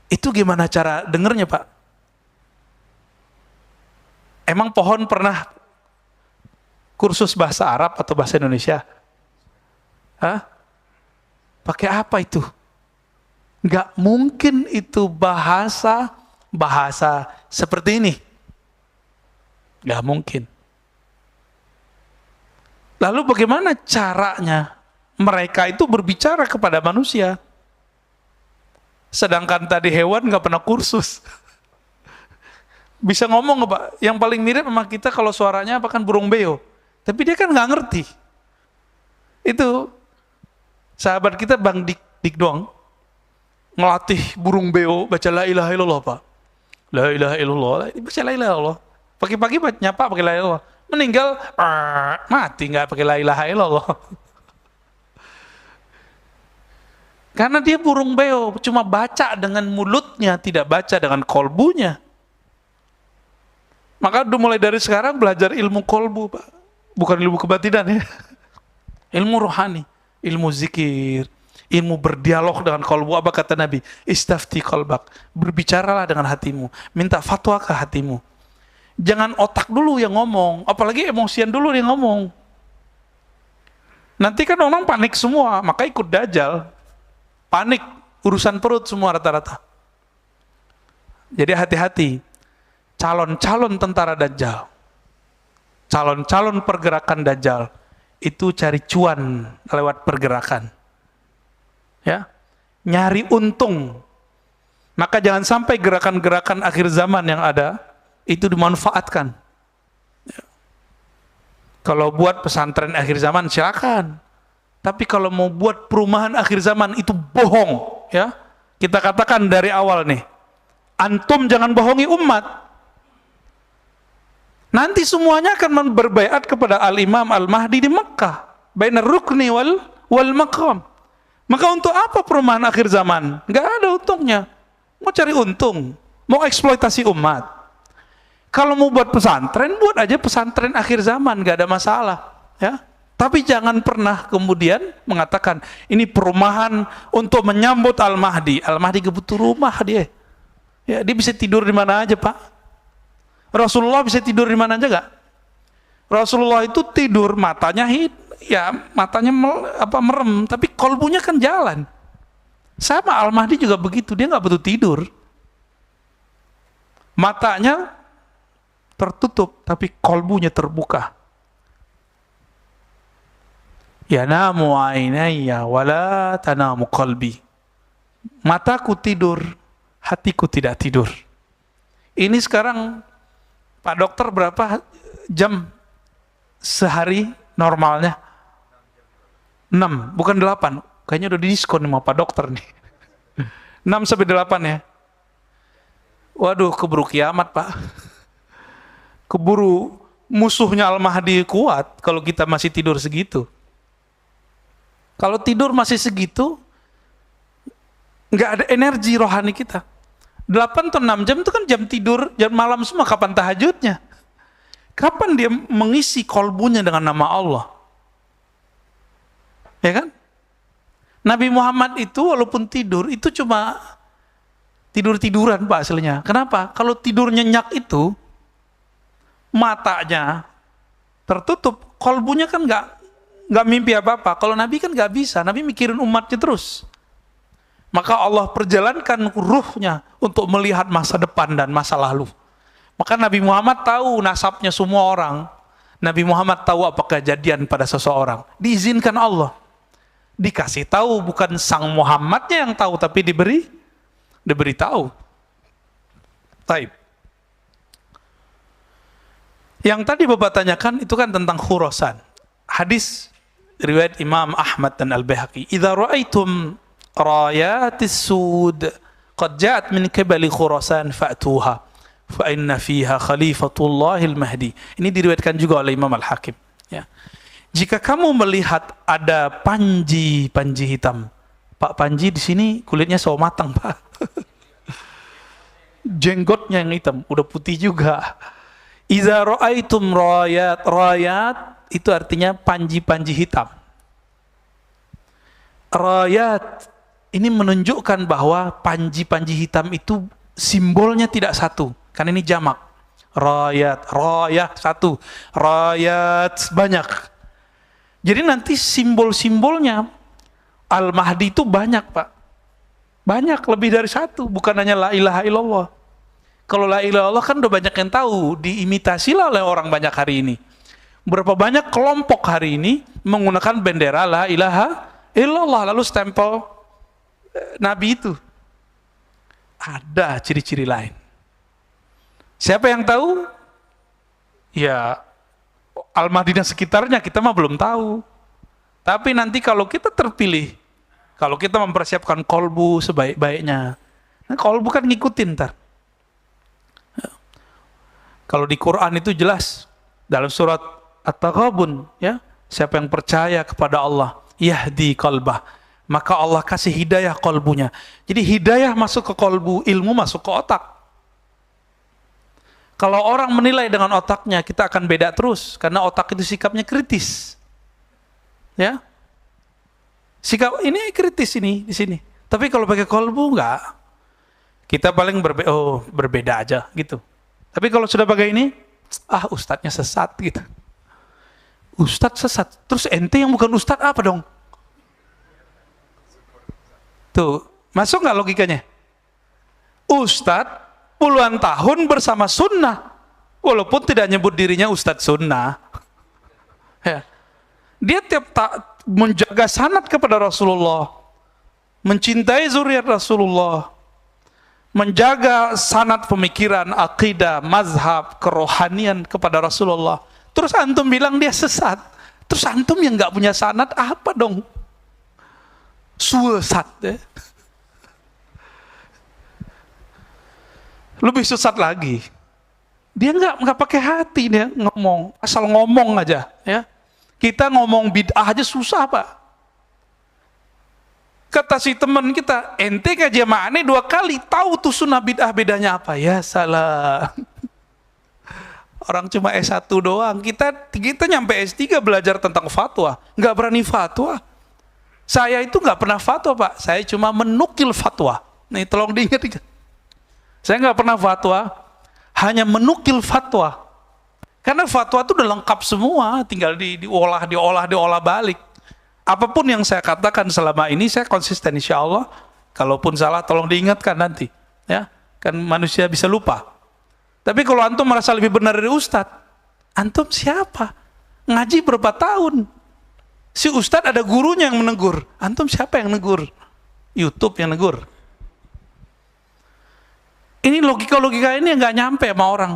Itu gimana cara dengernya Pak? Emang pohon pernah kursus bahasa Arab atau bahasa Indonesia? Hah? Pakai apa itu? Nggak mungkin itu bahasa seperti ini. Nggak mungkin. Lalu bagaimana caranya mereka itu berbicara kepada manusia? Sedangkan tadi hewan nggak pernah kursus. Bisa ngomong nggak Pak? Yang paling mirip sama kita kalau suaranya apa kan burung beo. Tapi dia kan nggak ngerti. Itu sahabat kita Bang Dik doang ngelatih burung beo baca la ilaha illallah Pak. La ilaha illallah, baca la ilaha illallah. Pagi-pagi nyapa pakai la ilaha illallah. Meninggal mati nggak pakai la ilaha illallah. Karena dia burung beo, cuma baca dengan mulutnya, tidak baca dengan kolbunya. Maka udah mulai dari sekarang belajar ilmu kolbu, Pak. Bukan ilmu kebatinan ya. Ilmu rohani, ilmu zikir, ilmu berdialog dengan kolbu. Apa kata Nabi? Istafti kolbak. Berbicaralah dengan hatimu. Minta fatwa ke hatimu. Jangan otak dulu yang ngomong, apalagi emosian dulu yang ngomong. Nanti kan orang panik semua, maka ikut Dajjal. Panik, urusan perut semua rata-rata. Jadi hati-hati. Calon-calon tentara Dajjal, calon-calon pergerakan Dajjal, itu cari cuan lewat pergerakan. Ya, nyari untung. Maka jangan sampai gerakan-gerakan akhir zaman yang ada, itu dimanfaatkan. Ya. Kalau buat pesantren akhir zaman, silakan. Tapi kalau mau buat perumahan akhir zaman itu bohong, ya. Kita katakan dari awal nih, antum jangan bohongi umat. Nanti semuanya akan berbaiat kepada Al-Imam Al-Mahdi di Mekah, bainar rukni wal maqam. Maka untuk apa perumahan akhir zaman? Nggak ada untungnya. Mau cari untung, mau eksploitasi umat. Kalau mau buat pesantren, buat aja pesantren akhir zaman, nggak ada masalah, ya. Tapi jangan pernah kemudian mengatakan ini perumahan untuk menyambut Al-Mahdi. Al-Mahdi kebutuh rumah dia. Ya, dia bisa tidur di mana aja, Pak. Rasulullah bisa tidur di mana aja gak? Rasulullah itu tidur matanya merem, tapi kolbunya kan jalan. Sama Al-Mahdi juga begitu, dia nggak butuh tidur. Matanya tertutup, tapi kolbunya terbuka. Yanamu ainayya wala tanamu qalbi. Mataku tidur, hatiku tidak tidur. Ini sekarang Pak Dokter berapa jam sehari normalnya? 6, bukan 8. Kayaknya udah didiskon sama Pak Dokter nih. 6 sampai 8 ya. Waduh, keburu kiamat Pak. Keburu musuhnya Al-Mahdi kuat kalau kita masih tidur segitu. Kalau tidur masih segitu, nggak ada energi rohani kita. 8 atau 6 jam itu kan jam tidur, jam malam semua, kapan tahajudnya? Kapan dia mengisi kolbunya dengan nama Allah? Ya kan? Nabi Muhammad itu walaupun tidur, itu cuma tidur-tiduran Pak aslinya. Kenapa? Kalau tidur nyenyak itu, matanya tertutup, kolbunya kan nggak mimpi apa-apa. Kalau Nabi kan nggak bisa, Nabi mikirin umatnya terus. Maka Allah perjalankan ruhnya untuk melihat masa depan dan masa lalu. Maka Nabi Muhammad tahu nasabnya semua orang. Nabi Muhammad tahu apa kejadian pada seseorang. Diizinkan Allah. Dikasih tahu, bukan sang Muhammadnya yang tahu, tapi diberi tahu. Taib. Yang tadi Bapak tanyakan itu kan tentang Khurasan. Hadis riwayat Imam Ahmad dan Al-Baihaqi. Idza ra'aitum rayatis sud qad ja'at min qibali Khurasan fa'tuha fa inna fiha Khalifatullahil Mahdi. Ini diriwayatkan juga oleh Imam Al-Hakim, ya. Jika kamu melihat ada panji hitam, Pak Panji di sini kulitnya sawo matang, Pak. Jenggotnya yang hitam, udah putih juga. Iza ra'aitum rayat itu artinya panji hitam. Rayat ini menunjukkan bahwa panji hitam itu simbolnya tidak satu, karena ini jamak. Rayat satu, rayat banyak. Jadi nanti simbol-simbolnya Al-Mahdi itu banyak, Pak. Banyak, lebih dari satu, bukan hanya la ilaha illallah. Kalau la ilaha illallah kan udah banyak yang tahu, diimitasilah oleh orang banyak hari ini. Berapa banyak kelompok hari ini menggunakan bendera la ilaha illallah, lalu stempel Nabi itu. Ada ciri-ciri lain. Siapa yang tahu? Ya, Al-Mahdi dan sekitarnya kita mah belum tahu. Tapi nanti kalau kita terpilih, kalau kita mempersiapkan kolbu sebaik-baiknya, nah kolbu kan ngikutin ntar. Kalau di Quran itu jelas dalam surat At-Taghabun, ya, siapa yang percaya kepada Allah, yahdi qalbah, maka Allah kasih hidayah kolbunya. Jadi hidayah masuk ke kolbu, ilmu masuk ke otak. Kalau orang menilai dengan otaknya, kita akan beda terus, karena otak itu sikapnya kritis. Ya, sikap ini kritis ini di sini. Tapi kalau pakai kolbu enggak, kita paling berbeda aja gitu. Tapi kalau sudah pakai ini, ustadznya sesat gitu. Ustadz sesat, terus ente yang bukan ustadz apa dong? Tuh, masuk nggak logikanya? Ustadz puluhan tahun bersama sunnah, walaupun tidak nyebut dirinya ustadz sunnah. Ya. Dia tiap menjaga sanad kepada Rasulullah, mencintai zuriat Rasulullah, menjaga sanad pemikiran, akidah, mazhab, kerohanian kepada Rasulullah. Terus antum bilang dia sesat. Terus antum yang nggak punya sanad apa dong? Sesat. Ya. Lebih sesat lagi. Dia nggak pakai hati, dia ngomong, asal ngomong aja, ya. Kita ngomong bid'ah aja susah, Pak. Kata si teman kita, ente ngaji sama aneh 2 kali, tahu tuh sunnah bid'ah bedanya apa? Ya salah. Orang cuma S1 doang, kita nyampe S3 belajar tentang fatwa, nggak berani fatwa. Saya itu nggak pernah fatwa, Pak. Saya cuma menukil fatwa. Nih tolong diingat. Saya nggak pernah fatwa, hanya menukil fatwa. Karena fatwa itu udah lengkap semua, tinggal diolah balik. Apapun yang saya katakan selama ini, saya konsisten insya Allah. Kalaupun salah, tolong diingatkan nanti. Ya, kan manusia bisa lupa. Tapi kalau antum merasa lebih benar dari ustadz, antum siapa? Ngaji berapa tahun? Si ustadz ada gurunya yang menegur. Antum siapa yang negur? YouTube yang negur. Ini logika-logika ini yang nggak nyampe sama orang.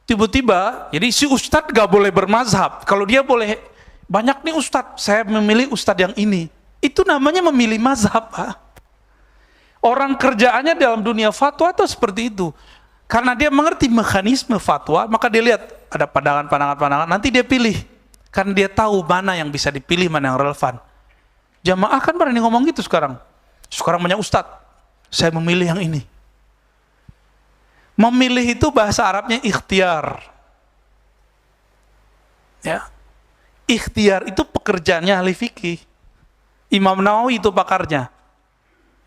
Tiba-tiba, jadi si ustadz gak boleh bermazhab. Kalau dia boleh, banyak nih ustadz, saya memilih ustadz yang ini. Itu namanya memilih mazhab, Pak. Orang kerjaannya dalam dunia fatwa itu seperti itu. Karena dia mengerti mekanisme fatwa, maka dia lihat ada pandangan-pandangan, nanti dia pilih. Karena dia tahu mana yang bisa dipilih, mana yang relevan. Jamaah kan berani ngomong gitu sekarang. Sekarang banyak ustadz, saya memilih yang ini. Memilih itu bahasa Arabnya ikhtiar. Ya. Ikhtiar itu pekerjaannya ahli fikih. Imam Nawawi itu pakarnya.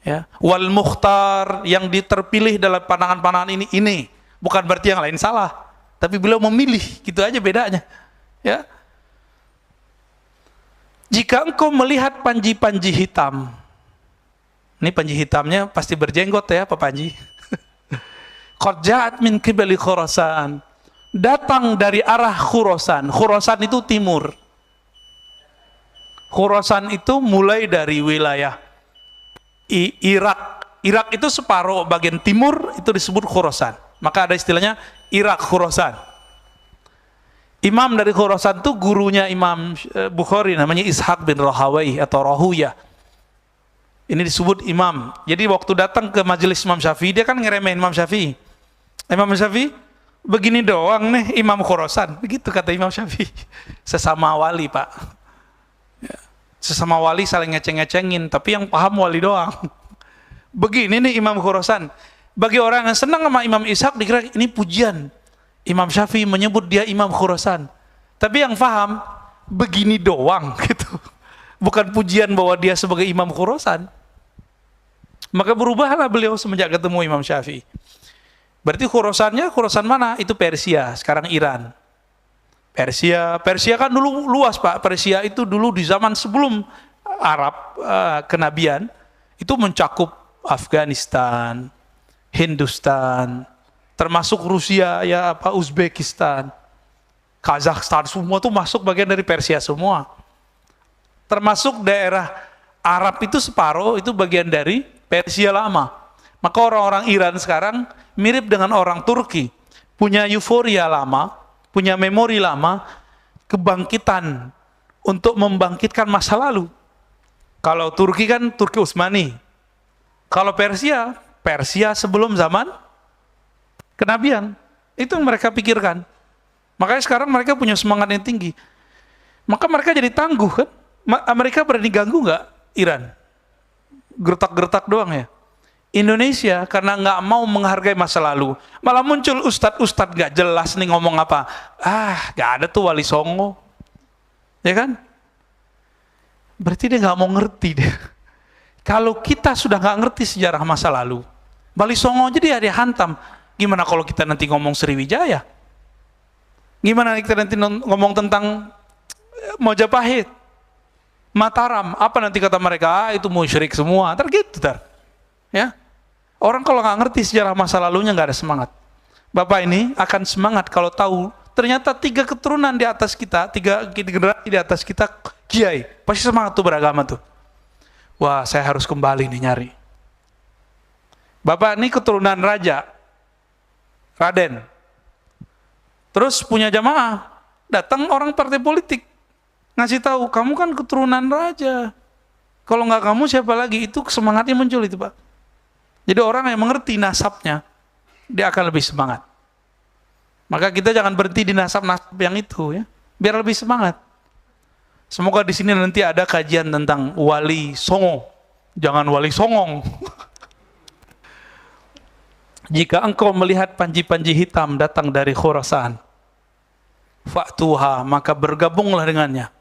Ya. Wal mukhtar, yang diterpilih dalam pandangan-pandangan ini. Bukan berarti yang lain salah, tapi beliau memilih, gitu aja bedanya. Ya. Jika engkau melihat panji-panji hitam, ini panji hitamnya pasti berjenggot ya Pak Panji. Qad ja'at min qibali Khurasan, datang dari arah Khurasan. Khurasan itu timur. Khurasan itu mulai dari wilayah Irak. Irak itu separuh bagian timur itu disebut Khurasan. Maka ada istilahnya Irak Khurasan. Imam dari Khurasan itu gurunya Imam Bukhari, namanya Ishaq bin Rahawai atau Rahuya. Ini disebut imam. Jadi waktu datang ke majelis Imam Syafi'i, dia kan ngeremehin Imam Syafi'i. Imam Syafi'i, begini doang nih Imam Khurasan. Begitu kata Imam Syafi'i. Sesama wali, Pak. Ya. Sesama wali saling ngeceng-ngecengin, tapi yang paham wali doang. Begini nih Imam Khurasan. Bagi orang yang senang sama Imam Ishaq, dikira ini pujian. Imam Syafi'i menyebut dia Imam Khurasan. Tapi yang paham, begini doang gitu. Bukan pujian bahwa dia sebagai Imam Khurasan. Maka berubahlah beliau semenjak ketemu Imam Syafi'i. Berarti Khurasannya, Khurasan mana? Itu Persia, sekarang Iran. Persia kan dulu luas, Pak. Persia itu dulu di zaman sebelum Arab, kenabian, itu mencakup Afghanistan, Hindustan, termasuk Rusia, ya apa, Uzbekistan, Kazakhstan, semua itu masuk bagian dari Persia semua. Termasuk daerah Arab itu separuh, itu bagian dari Persia lama. Maka orang-orang Iran sekarang mirip dengan orang Turki, punya euforia lama, punya memori lama, kebangkitan untuk membangkitkan masa lalu. Kalau Turki kan Turki Utsmani. Kalau Persia, Persia sebelum zaman kenabian. Itu yang mereka pikirkan. Makanya sekarang mereka punya semangat yang tinggi. Maka mereka jadi tangguh kan. Amerika berani ganggu nggak Iran? Gertak-gertak doang ya. Indonesia karena nggak mau menghargai masa lalu, malah muncul ustadz-ustadz nggak jelas nih ngomong apa. Nggak ada tuh Wali Songo, ya kan? Berarti dia nggak mau ngerti deh. Kalau kita sudah nggak ngerti sejarah masa lalu, Wali Songo aja dia hantam. Gimana kalau kita nanti ngomong Sriwijaya? Gimana kita nanti ngomong tentang Majapahit, Mataram? Apa nanti kata mereka? Itu musyrik semua. Gitu ya. Orang kalau nggak ngerti sejarah masa lalunya nggak ada semangat. Bapak ini akan semangat kalau tahu ternyata 3 keturunan di atas kita, 3 generasi di atas kita kiai. Pasti semangat tuh beragama tuh. Wah, saya harus kembali nih nyari. Bapak ini keturunan raja, Raden. Terus punya jamaah, datang orang partai politik ngasih tahu, kamu kan keturunan raja. Kalau nggak kamu siapa lagi? Itu semangatnya muncul itu, Pak. Jadi orang yang mengerti nasabnya, dia akan lebih semangat. Maka kita jangan berhenti di nasab-nasab yang itu ya, biar lebih semangat. Semoga di sini nanti ada kajian tentang Wali Songo. Jangan Wali Songong. Jika engkau melihat panji-panji hitam datang dari Khurasan, fa'tuha, maka bergabunglah dengannya.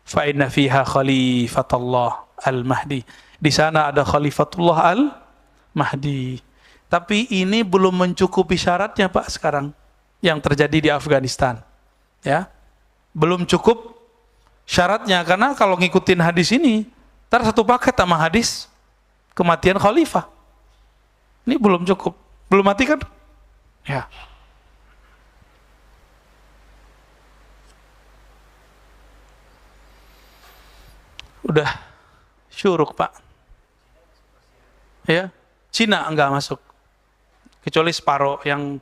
Fa inna fiha khalifatullah al-Mahdi. Di sana ada khalifatullah al-Mahdi. Tapi ini belum mencukupi syaratnya, Pak, sekarang yang terjadi di Afghanistan. Ya. Belum cukup syaratnya, karena kalau ngikutin hadis ini, ntar satu paket sama hadis kematian khalifah. Ini belum cukup. Belum mati kan? Ya. Udah syuruk, Pak. Ya, Cina enggak masuk. Kecuali separuh yang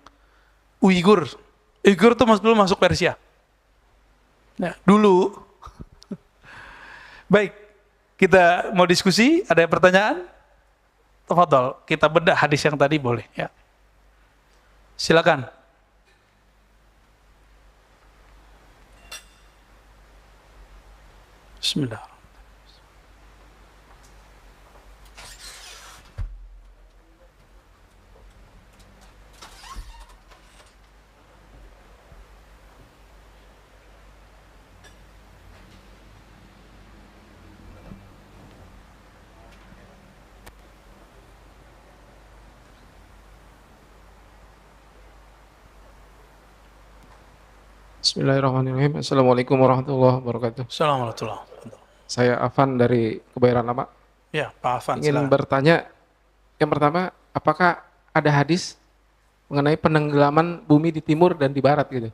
Uighur. Uighur tuh belum masuk Persia. Nah, dulu. Baik, kita mau diskusi, ada pertanyaan? Tafadhol, kita bedah hadis yang tadi boleh ya. Silakan. Bismillah. Bismillahirrahmanirrahim. Assalamualaikum warahmatullahi wabarakatuh. Assalamualaikum. Saya Afan dari Kebayoran Lama. Ya, Pak Afan. Ingin bertanya, yang pertama, apakah ada hadis mengenai penenggelaman bumi di timur dan di barat gitu?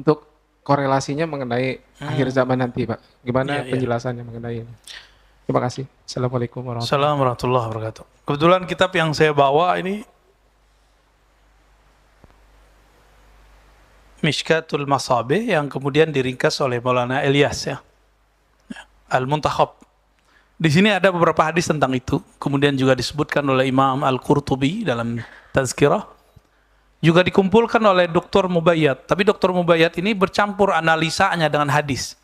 Untuk korelasinya mengenai akhir zaman nanti, Pak. Gimana penjelasannya mengenai ini? Terima kasih. Assalamualaikum warahmatullahi wabarakatuh. Kebetulan kitab yang saya bawa ini Mishkatul Masabih yang kemudian diringkas oleh Maulana Ilyas ya. Al-Muntakhab. Di sini ada beberapa hadis tentang itu. Kemudian juga disebutkan oleh Imam Al-Qurtubi dalam Tazkirah. Juga dikumpulkan oleh Dr. Mubayyad. Tapi Dr. Mubayyad ini bercampur analisanya dengan hadis.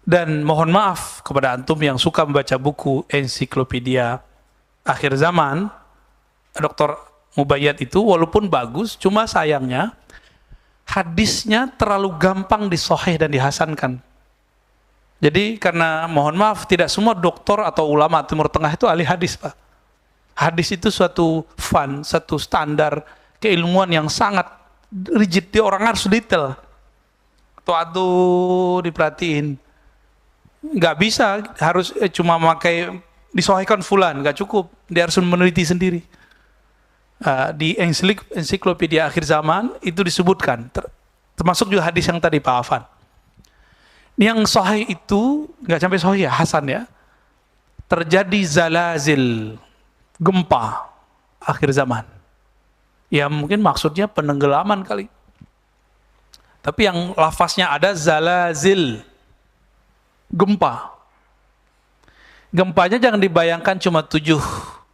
Dan mohon maaf kepada antum yang suka membaca buku ensiklopedia akhir zaman, Dr. Mubayyad itu walaupun bagus, cuma sayangnya hadisnya terlalu gampang disahih dan dihasankan. Jadi karena mohon maaf tidak semua doktor atau ulama Timur Tengah itu ahli hadis, Pak. Hadis itu suatu fun, satu standar keilmuan yang sangat rigid, dia orang harus detail. Aduh diperhatiin. Nggak bisa harus cuma memakai disahihkan fulan, nggak cukup. Dia harus meneliti sendiri. Di ensiklopedia akhir zaman itu disebutkan, termasuk juga hadis yang tadi Pak Afan. Yang sahih itu nggak sampai sahih ya, hasan ya. Terjadi zalazil, gempa akhir zaman. Ya mungkin maksudnya penenggelaman kali. Tapi yang lafaznya ada zalazil, gempa. Gempanya jangan dibayangkan cuma 7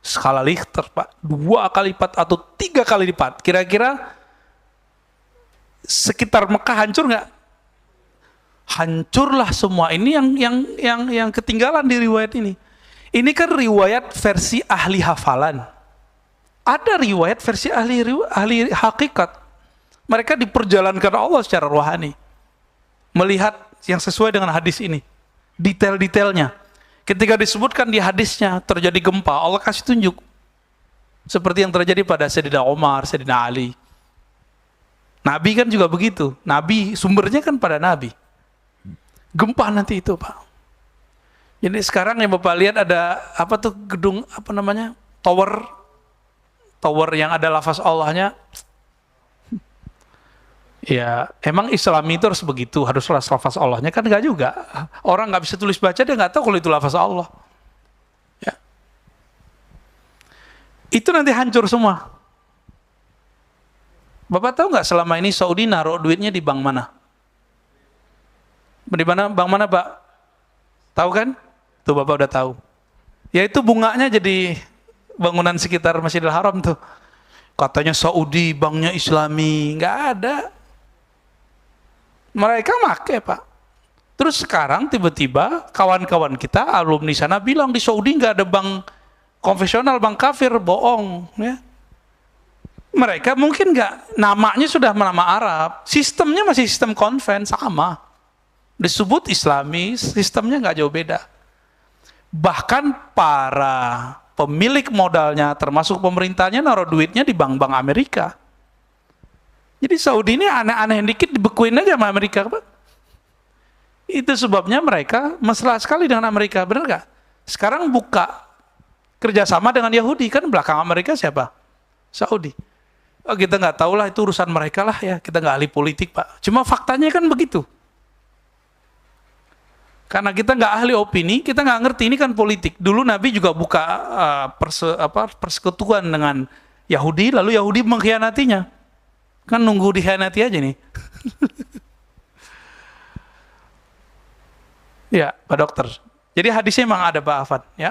skala Richter, Pak. 2 kali lipat atau 3 kali lipat. Kira-kira sekitar Mekah hancur nggak? Hancurlah semua. Ini yang ketinggalan di riwayat ini. Ini kan riwayat versi ahli hafalan. Ada riwayat versi ahli hakikat. Mereka diperjalankan Allah secara rohani. Melihat yang sesuai dengan hadis ini. Detail-detailnya. Ketika disebutkan di hadisnya terjadi gempa, Allah kasih tunjuk. Seperti yang terjadi pada Sayyidina Umar, Sayyidina Ali. Nabi kan juga begitu. Nabi, sumbernya kan pada Nabi. Gempa nanti itu, Pak. Jadi sekarang yang Bapak lihat ada apa tuh gedung apa namanya? Tower yang ada lafaz Allahnya. Ya, emang Islami itu harus begitu, harus lafaz Allahnya kan enggak juga. Orang nggak bisa tulis baca dia nggak tahu kalau itu lafaz Allah. Ya. Itu nanti hancur semua. Bapak tahu nggak selama ini Saudi naruh duitnya di bank mana? Di mana bank mana, Pak? Tahu kan? Tuh Bapak udah tahu. Ya itu bunganya jadi bangunan sekitar Masjidil Haram tuh. Katanya Saudi banknya Islami, nggak ada. Mereka make, Pak. Terus sekarang tiba-tiba kawan-kawan kita alumni sana bilang di Saudi nggak ada bank konvensional, bank kafir, bohong. Ya. Mereka mungkin nggak, namanya sudah nama Arab, sistemnya masih sistem konven sama. Disebut Islami, sistemnya nggak jauh beda. Bahkan para pemilik modalnya, termasuk pemerintahnya, naruh duitnya di bank-bank Amerika. Jadi Saudi ini aneh-aneh dikit dibekuin aja sama Amerika, Pak. Itu sebabnya mereka mesra sekali dengan Amerika, benar nggak? Sekarang buka kerjasama dengan Yahudi, kan belakang Amerika siapa? Saudi. Oh, kita nggak tahu lah, itu urusan mereka lah ya, kita nggak ahli politik, Pak. Cuma faktanya kan begitu. Karena kita nggak ahli opini, kita nggak ngerti, ini kan politik. Dulu Nabi juga buka persekutuan dengan Yahudi, lalu Yahudi mengkhianatinya. Kan nunggu dikhianati aja nih. Ya, Pak Dokter. Jadi hadisnya memang ada, Pak Afan. Ya.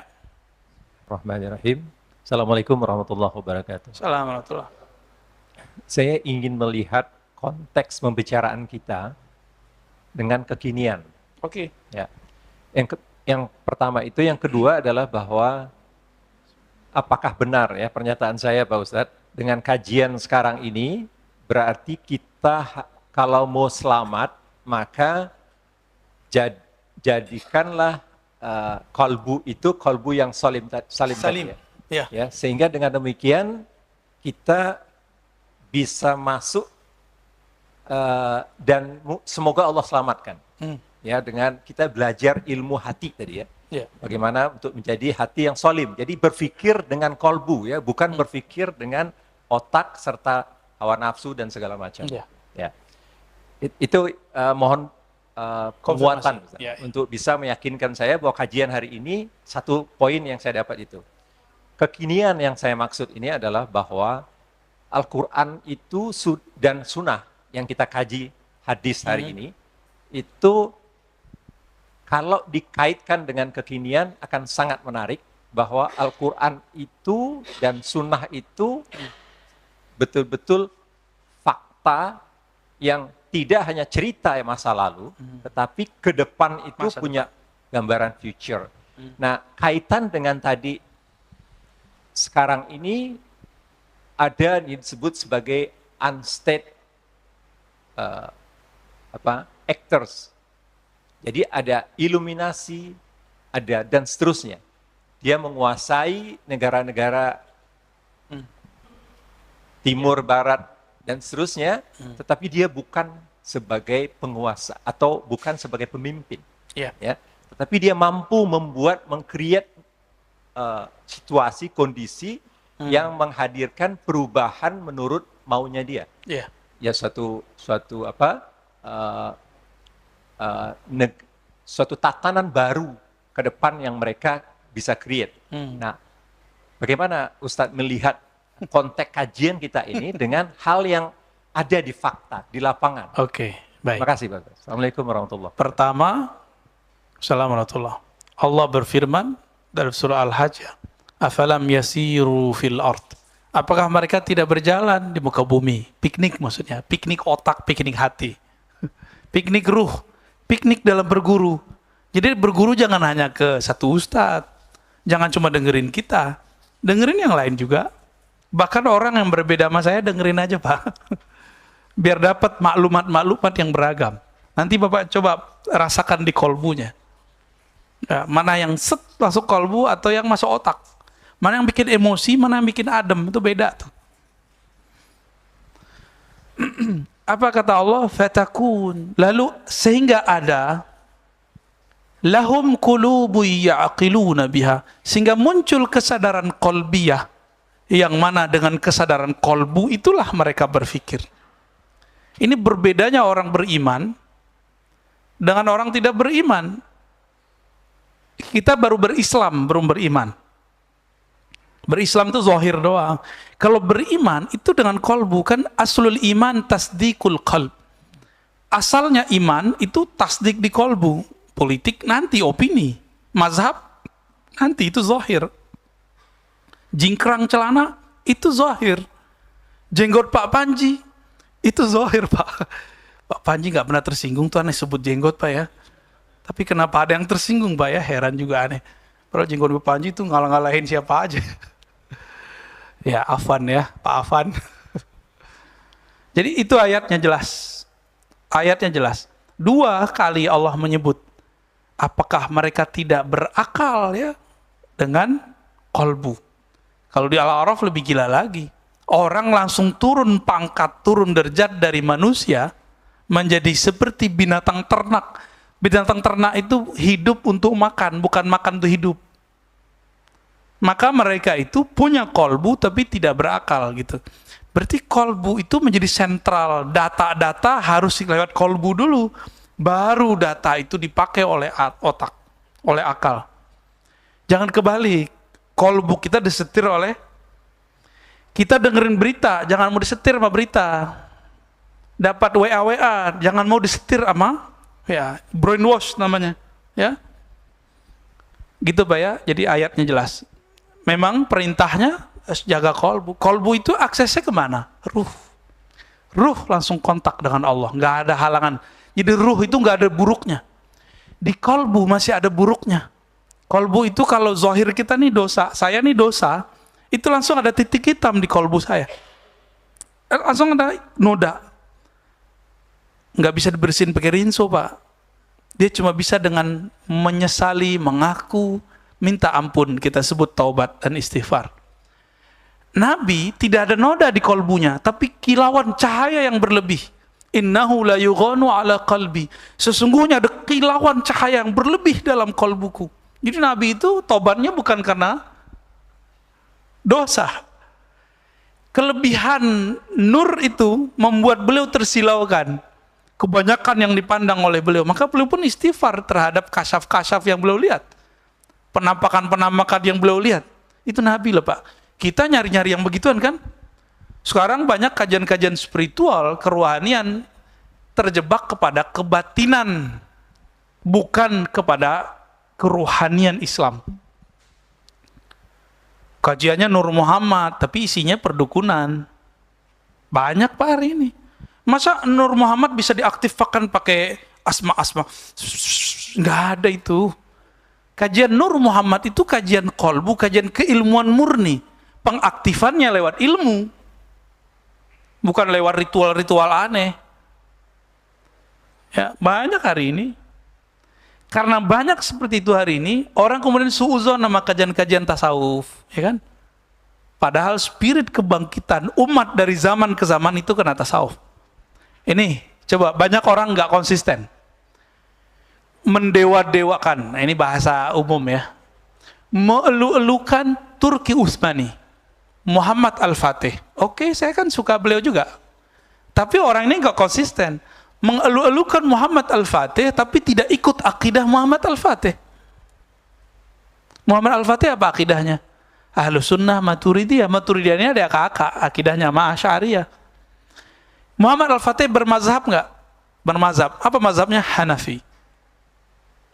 Bismillahirrahmanirrahim. Assalamualaikum warahmatullahi wabarakatuh. Assalamualaikum. Saya ingin melihat konteks pembicaraan kita dengan kekinian. Oke. Ya. Yang pertama itu, yang kedua adalah bahwa apakah benar ya pernyataan saya, Pak Ustadz, dengan kajian sekarang ini berarti kita kalau mau selamat maka jadikanlah kolbu itu kolbu yang salim. Ya. Ya, sehingga dengan demikian kita bisa masuk dan semoga Allah selamatkan. Ya, dengan kita belajar ilmu hati tadi ya. Ya. Bagaimana untuk menjadi hati yang salim. Jadi berpikir dengan kolbu ya, bukan berpikir dengan otak serta hawa nafsu dan segala macam. Ya. Ya. Itu mohon penguatan ya. untuk bisa meyakinkan saya bahwa kajian hari ini satu poin yang saya dapat itu. Kekinian yang saya maksud ini adalah bahwa Al-Quran itu dan Sunnah yang kita kaji hadis hari ini, itu kalau dikaitkan dengan kekinian akan sangat menarik bahwa Al-Quran itu dan Sunnah itu betul-betul fakta yang tidak hanya cerita masa lalu, tetapi ke depan itu Masa punya gambaran future. Nah, kaitan dengan tadi sekarang ini ada yang disebut sebagai unstated actors. Jadi ada iluminasi, ada dan seterusnya. Dia menguasai negara-negara timur, barat, dan seterusnya, tetapi dia bukan sebagai penguasa atau bukan sebagai pemimpin. Ya. Ya. Tetapi dia mampu mengcreate situasi, kondisi yang menghadirkan perubahan menurut maunya dia. Ya. Ya suatu suatu tatanan baru ke depan yang mereka bisa create. Nah, bagaimana Ustadz melihat konteks kajian kita ini dengan hal yang ada di fakta, di lapangan? Oke, baik. Terima kasih, Pak. Assalamualaikum warahmatullahi wabarakatuh. Pertama, Assalamualaikum warahmatullahi wabarakatuh. Allah berfirman dalam surah Al-Hajj, "Afalam yasiru fil ard." Apakah mereka tidak berjalan di muka bumi? Piknik maksudnya, piknik otak, piknik hati. Piknik ruh, piknik dalam berguru. Jadi berguru jangan hanya ke satu ustadz, jangan cuma dengerin kita, dengerin yang lain juga. Bahkan orang yang berbeda sama saya dengerin aja Pak. Biar dapat maklumat-maklumat yang beragam. Nanti Bapak coba rasakan di kolbunya. Ya, mana yang set masuk kolbu atau yang masuk otak. Mana yang bikin emosi, mana yang bikin adem, itu beda tuh. Apa kata Allah? Fatakun. Lalu sehingga ada lahum qulubu ya'qiluna biha, sehingga muncul kesadaran qalbiyah, yang mana dengan kesadaran kolbu itulah mereka berpikir. Ini berbedanya orang beriman dengan orang tidak beriman. Kita baru berislam, belum beriman. Berislam itu zahir doang. Kalau beriman itu dengan kolbu, kan aslul iman tasdikul qalb. Asalnya iman itu tasdik di kolbu. Politik nanti opini, mazhab nanti itu zahir. Jingkrang celana itu zahir. Jenggot Pak Panji itu zahir Pak. Pak Panji nggak pernah tersinggung tuh aneh sebut jenggot Pak ya. Tapi kenapa ada yang tersinggung Pak ya, heran juga aneh. Padahal jenggot Pak Panji itu ngalah-ngalahin siapa aja. Ya Afan ya, Pak Afan. Jadi itu ayatnya jelas. Ayatnya jelas. 2 kali Allah menyebut. Apakah mereka tidak berakal ya dengan kolbu? Kalau di Al-A'raf lebih gila lagi. Orang langsung turun pangkat, turun derajat dari manusia menjadi seperti binatang ternak. Binatang ternak itu hidup untuk makan, bukan makan untuk hidup. Maka mereka itu punya kolbu tapi tidak berakal gitu. Berarti kolbu itu menjadi sentral. Data-data harus lewat kolbu dulu. Baru data itu dipakai oleh otak, oleh akal. Jangan kebalik. Kolbu kita disetir oleh, kita dengerin berita, jangan mau disetir sama berita. Dapat WA, jangan mau disetir sama, ya, brainwash namanya. Ya. Gitu Pak ya, jadi ayatnya jelas. Memang perintahnya jaga kolbu. Kolbu itu aksesnya kemana? Ruh. Ruh langsung kontak dengan Allah, nggak ada halangan. Jadi ruh itu nggak ada buruknya. Di kolbu masih ada buruknya. Kolbu itu kalau zahir kita nih dosa, saya nih dosa, itu langsung ada titik hitam di kolbu saya. Langsung ada noda. Nggak bisa dibersihin pakai rinso Pak. Dia cuma bisa dengan menyesali, mengaku, minta ampun, kita sebut taubat dan istighfar. Nabi tidak ada noda di kolbunya, tapi kilauan cahaya yang berlebih. Innahu la yughanu ala qalbi. Sesungguhnya ada kilauan cahaya yang berlebih dalam kolbuku. Jadi Nabi itu taubatnya bukan karena dosa. Kelebihan nur itu membuat beliau tersilaukan. Kebanyakan yang dipandang oleh beliau. Maka beliau pun istighfar terhadap kasyaf-kasyaf yang beliau lihat. Penampakan-penampakan yang beliau lihat. Itu Nabi loh Pak. Kita nyari-nyari yang begituan kan? Sekarang banyak kajian-kajian spiritual, kerohanian terjebak kepada kebatinan, bukan kepada kerohanian Islam. Kajiannya Nur Muhammad, tapi isinya perdukunan. Banyak Pak hari ini. Masa Nur Muhammad bisa diaktifkan pakai asma-asma? Nggak ada itu. Kajian Nur Muhammad itu kajian kolbu, kajian keilmuan murni. Pengaktifannya lewat ilmu. Bukan lewat ritual-ritual aneh. Ya, banyak hari ini. Karena banyak seperti itu hari ini, orang kemudian suuzon nama kajian-kajian tasawuf, ya kan? Padahal spirit kebangkitan umat dari zaman ke zaman itu kena tasawuf. Ini, coba banyak orang nggak konsisten. Mendewa-dewakan, nah ini bahasa umum ya. Melu-elukan Turki Utsmani, Muhammad Al-Fatih. Oke, saya kan suka beliau juga. Tapi orang ini nggak konsisten. Mengelu-elukan Muhammad Al-Fatih tapi tidak ikut akidah Muhammad Al-Fatih. Muhammad Al-Fatih apa akidahnya? Ahlus Sunnah Maturidiyah. Maturidiyah ini ada kakak akidahnya Asy'ariyah. Muhammad Al-Fatih bermazhab nggak? Bermazhab. Apa mazhabnya? Hanafi.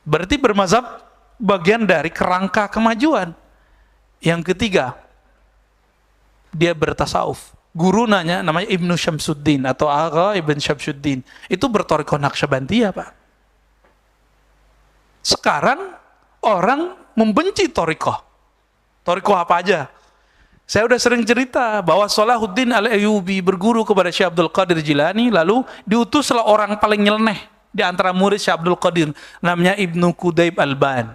Berarti bermazhab bagian dari kerangka kemajuan. Yang ketiga, dia bertasawuf. Guru nanya, namanya Ibnu Syamsuddin atau Agha Ibn Syamsuddin. Itu bertorikoh Naqsyabandiyah, Pak. Sekarang orang membenci torikoh. Torikoh apa aja? Saya udah sering cerita bahwa Salahuddin Al-Ayyubi berguru kepada Syekh Abdul Qadir Jilani, lalu diutuslah orang paling nyeleneh di antara murid Syekh Abdul Qadir, namanya Ibnu Qudaib Al-Ban.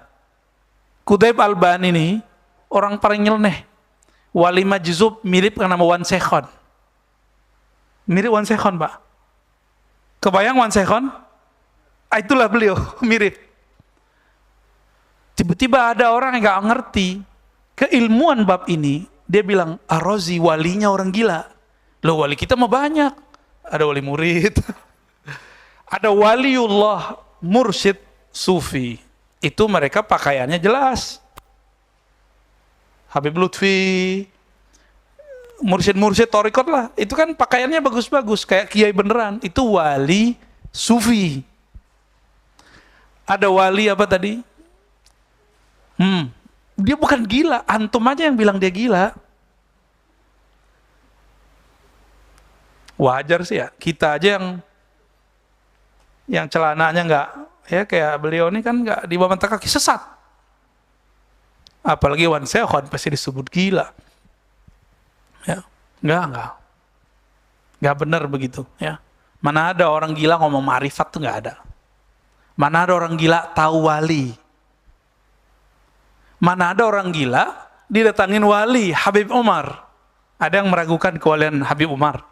Qudaib Al-Ban ini orang paling nyeleneh. Wali Majzub mirip dengan nama Wan Sekhon. Mirip Wan Sekhon, Pak. Kebayang Wan Sekhon? Itulah beliau, mirip. Tiba-tiba ada orang yang gak ngerti keilmuan bab ini. Dia bilang, Ar-Razi walinya orang gila. Loh, wali kita mah banyak. Ada wali murid. Ada waliullah mursyid sufi. Itu mereka pakaiannya jelas. Habib Lutfi, mursyid-mursyid torikot lah, itu kan pakaiannya bagus-bagus, kayak kiai beneran. Itu wali sufi. Ada wali apa tadi? Dia bukan gila, antum aja yang bilang dia gila. Wajar sih ya, kita aja yang celananya nggak, ya kayak beliau ini kan nggak di bawah mata kaki, sesat. Apalagi Wan Sekhon pasti disebut gila. Ya, nggak benar begitu. Ya, mana ada orang gila ngomong ma'rifat tuh nggak ada. Mana ada orang gila tahu wali. Mana ada orang gila didatangin wali Habib Umar. Ada yang meragukan kewalian Habib Umar.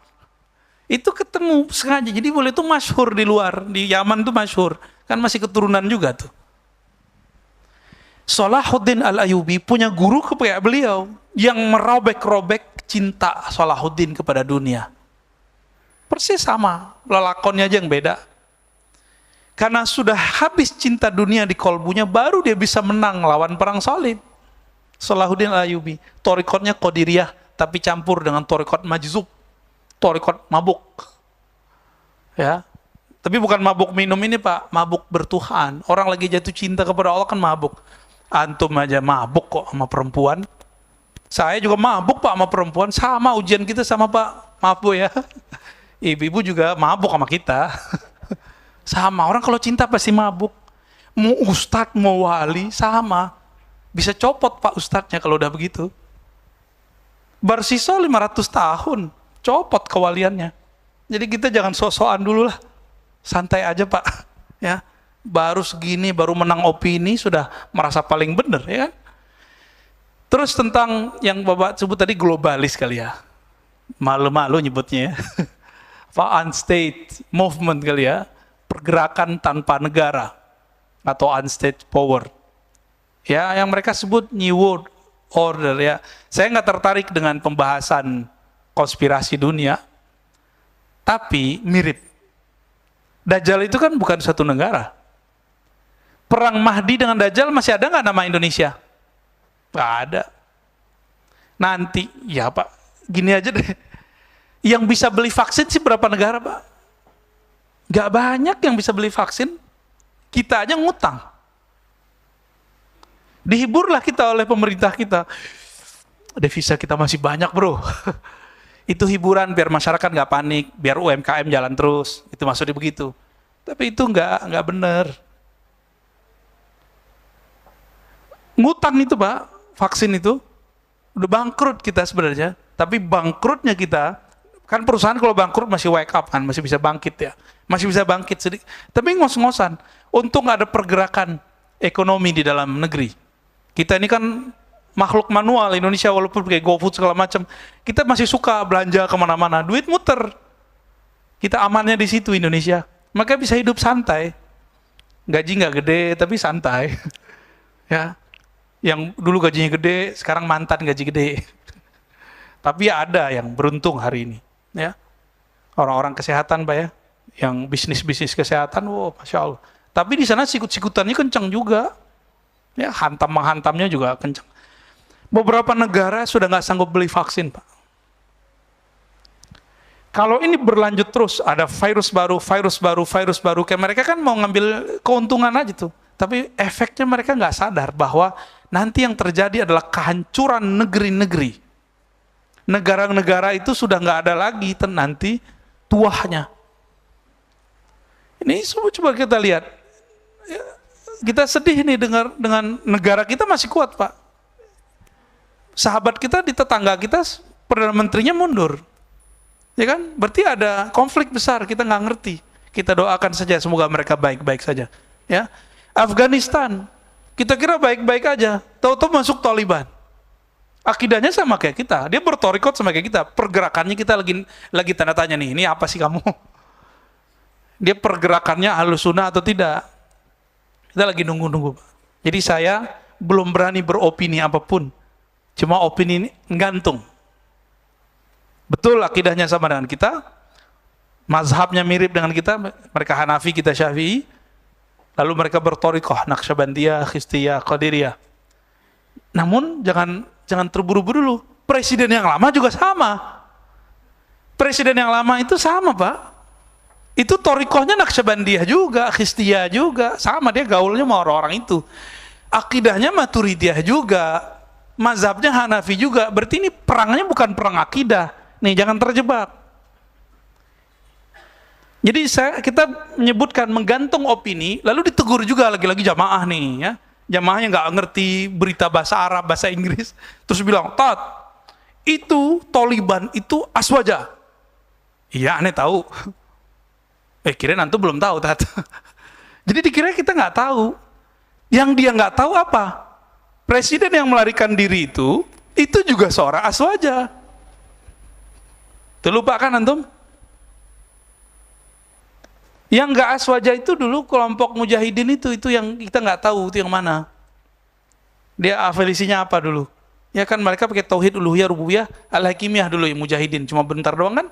Itu ketemu sengaja. Jadi boleh itu masyhur di luar, di Yaman tuh masyhur. Kan masih keturunan juga tuh. Salahuddin Al-Ayyubi punya guru kayak beliau yang merobek-robek cinta Salahuddin kepada dunia. Persis sama, lelakonnya aja yang beda. Karena sudah habis cinta dunia di kolbunya, baru dia bisa menang lawan perang salib. Salahuddin Al-Ayyubi, torikotnya Qadiriyah, tapi campur dengan torikot Majzub, torikot mabuk. Ya, tapi bukan mabuk minum ini Pak, mabuk bertuhan. Orang lagi jatuh cinta kepada Allah kan mabuk. Antum aja mabuk kok sama perempuan. Saya juga mabuk Pak sama perempuan. Sama ujian kita sama Pak. Maaf Bu ya. Ibu-ibu juga mabuk sama kita. Sama. Orang kalau cinta pasti mabuk. Mau ustadz, mau wali, sama. Bisa copot Pak ustadznya kalau udah begitu. Barsiso 500 tahun. Copot kewaliannya. Jadi kita jangan sok-sokan dulu lah. Santai aja Pak. Ya. Baru segini, baru menang opini, sudah merasa paling benar, ya kan? Terus tentang yang Bapak sebut tadi globalis kali ya. Malu-malu nyebutnya ya. Unstate movement kali ya. Pergerakan tanpa negara. Atau unstate power. Ya, yang mereka sebut New World Order ya. Saya nggak tertarik dengan pembahasan konspirasi dunia. Tapi mirip. Dajjal itu kan bukan satu negara. Perang Mahdi dengan Dajjal masih ada nggak nama Indonesia? Nggak ada. Nanti, ya Pak, gini aja deh. Yang bisa beli vaksin sih berapa negara, Pak? Gak banyak yang bisa beli vaksin. Kita aja ngutang. Dihiburlah kita oleh pemerintah kita. Devisa kita masih banyak, bro. Itu hiburan biar masyarakat nggak panik, biar UMKM jalan terus. Itu maksudnya begitu. Tapi itu nggak benar. Ngutang itu, Pak, vaksin itu udah bangkrut kita sebenarnya. Tapi bangkrutnya kita, kan perusahaan kalau bangkrut masih wake up kan, masih bisa bangkit ya. Masih bisa bangkit sedikit. Tapi ngos-ngosan. Untung ada pergerakan ekonomi di dalam negeri. Kita ini kan makhluk manual Indonesia, walaupun kayak GoFood segala macam, kita masih suka belanja kemana-mana, duit muter. Kita amannya di situ Indonesia, maka bisa hidup santai. Gaji nggak gede tapi santai. Ya, yang dulu gajinya gede, sekarang mantan gaji gede. Tapi ada yang beruntung hari ini. Ya, orang-orang kesehatan, Pak ya, yang bisnis kesehatan, wow, masya Allah. Tapi di sana sikut-sikutannya kencang juga. Ya, hantam-menghantamnya juga kencang. Beberapa negara sudah nggak sanggup beli vaksin, Pak. Kalau ini berlanjut terus, ada virus baru, kayak mereka kan mau ngambil keuntungan aja tuh. Tapi efeknya mereka nggak sadar bahwa nanti yang terjadi adalah kehancuran negeri-negeri. Negara-negara itu sudah nggak ada lagi nanti tuahnya. Ini semua coba kita lihat. Kita sedih nih dengan negara kita masih kuat, Pak. Sahabat kita di tetangga kita, Perdana Menterinya mundur. Ya kan? Berarti ada konflik besar, kita nggak ngerti. Kita doakan saja, semoga mereka baik-baik saja. Ya, Afghanistan, kita kira baik-baik aja, tahu-tahu masuk Taliban. Akidahnya sama kayak kita, dia bertorikot sama kayak kita. Pergerakannya kita lagi tanda tanya nih, ini apa sih kamu? Dia pergerakannya Ahlus Sunnah atau tidak? Kita lagi nunggu-nunggu. Jadi saya belum berani beropini apapun. Cuma opini ini gantung. Betul akidahnya sama dengan kita, mazhabnya mirip dengan kita, mereka Hanafi, kita Syafi'i, lalu mereka berthariqah, Naqsyabandiyah, Chistiyah, Qadiriyah. Namun jangan terburu-buru dulu. Presiden yang lama juga sama. Presiden yang lama itu sama, Pak. Itu thariqahnya Naqsyabandiyah juga, Chistiyah juga, sama, dia gaulnya sama orang-orang itu. Akidahnya Maturidiyah juga, mazhabnya Hanafi juga. Berarti ini perangnya bukan perang akidah. Nih, jangan terjebak. Jadi kita menyebutkan menggantung opini, lalu ditegur juga lagi-lagi jamaah nih ya. Jamaahnya nggak ngerti berita bahasa Arab, bahasa Inggris, terus bilang, "Tat, itu Taliban itu aswaja." Iya, aneh tahu. Kirain antum belum tahu, Tat. Jadi dikira kita nggak tahu. Yang dia nggak tahu apa? Presiden yang melarikan diri itu juga seorang aswaja. Terlupa kan antum? Yang nggak aswaja itu dulu kelompok mujahidin itu yang kita nggak tahu itu yang mana. Dia afiliasinya apa dulu? Ya kan mereka pakai tauhid uluhiyah rububiyah al-hakimiyah dulu yang mujahidin, cuma bentar doang kan?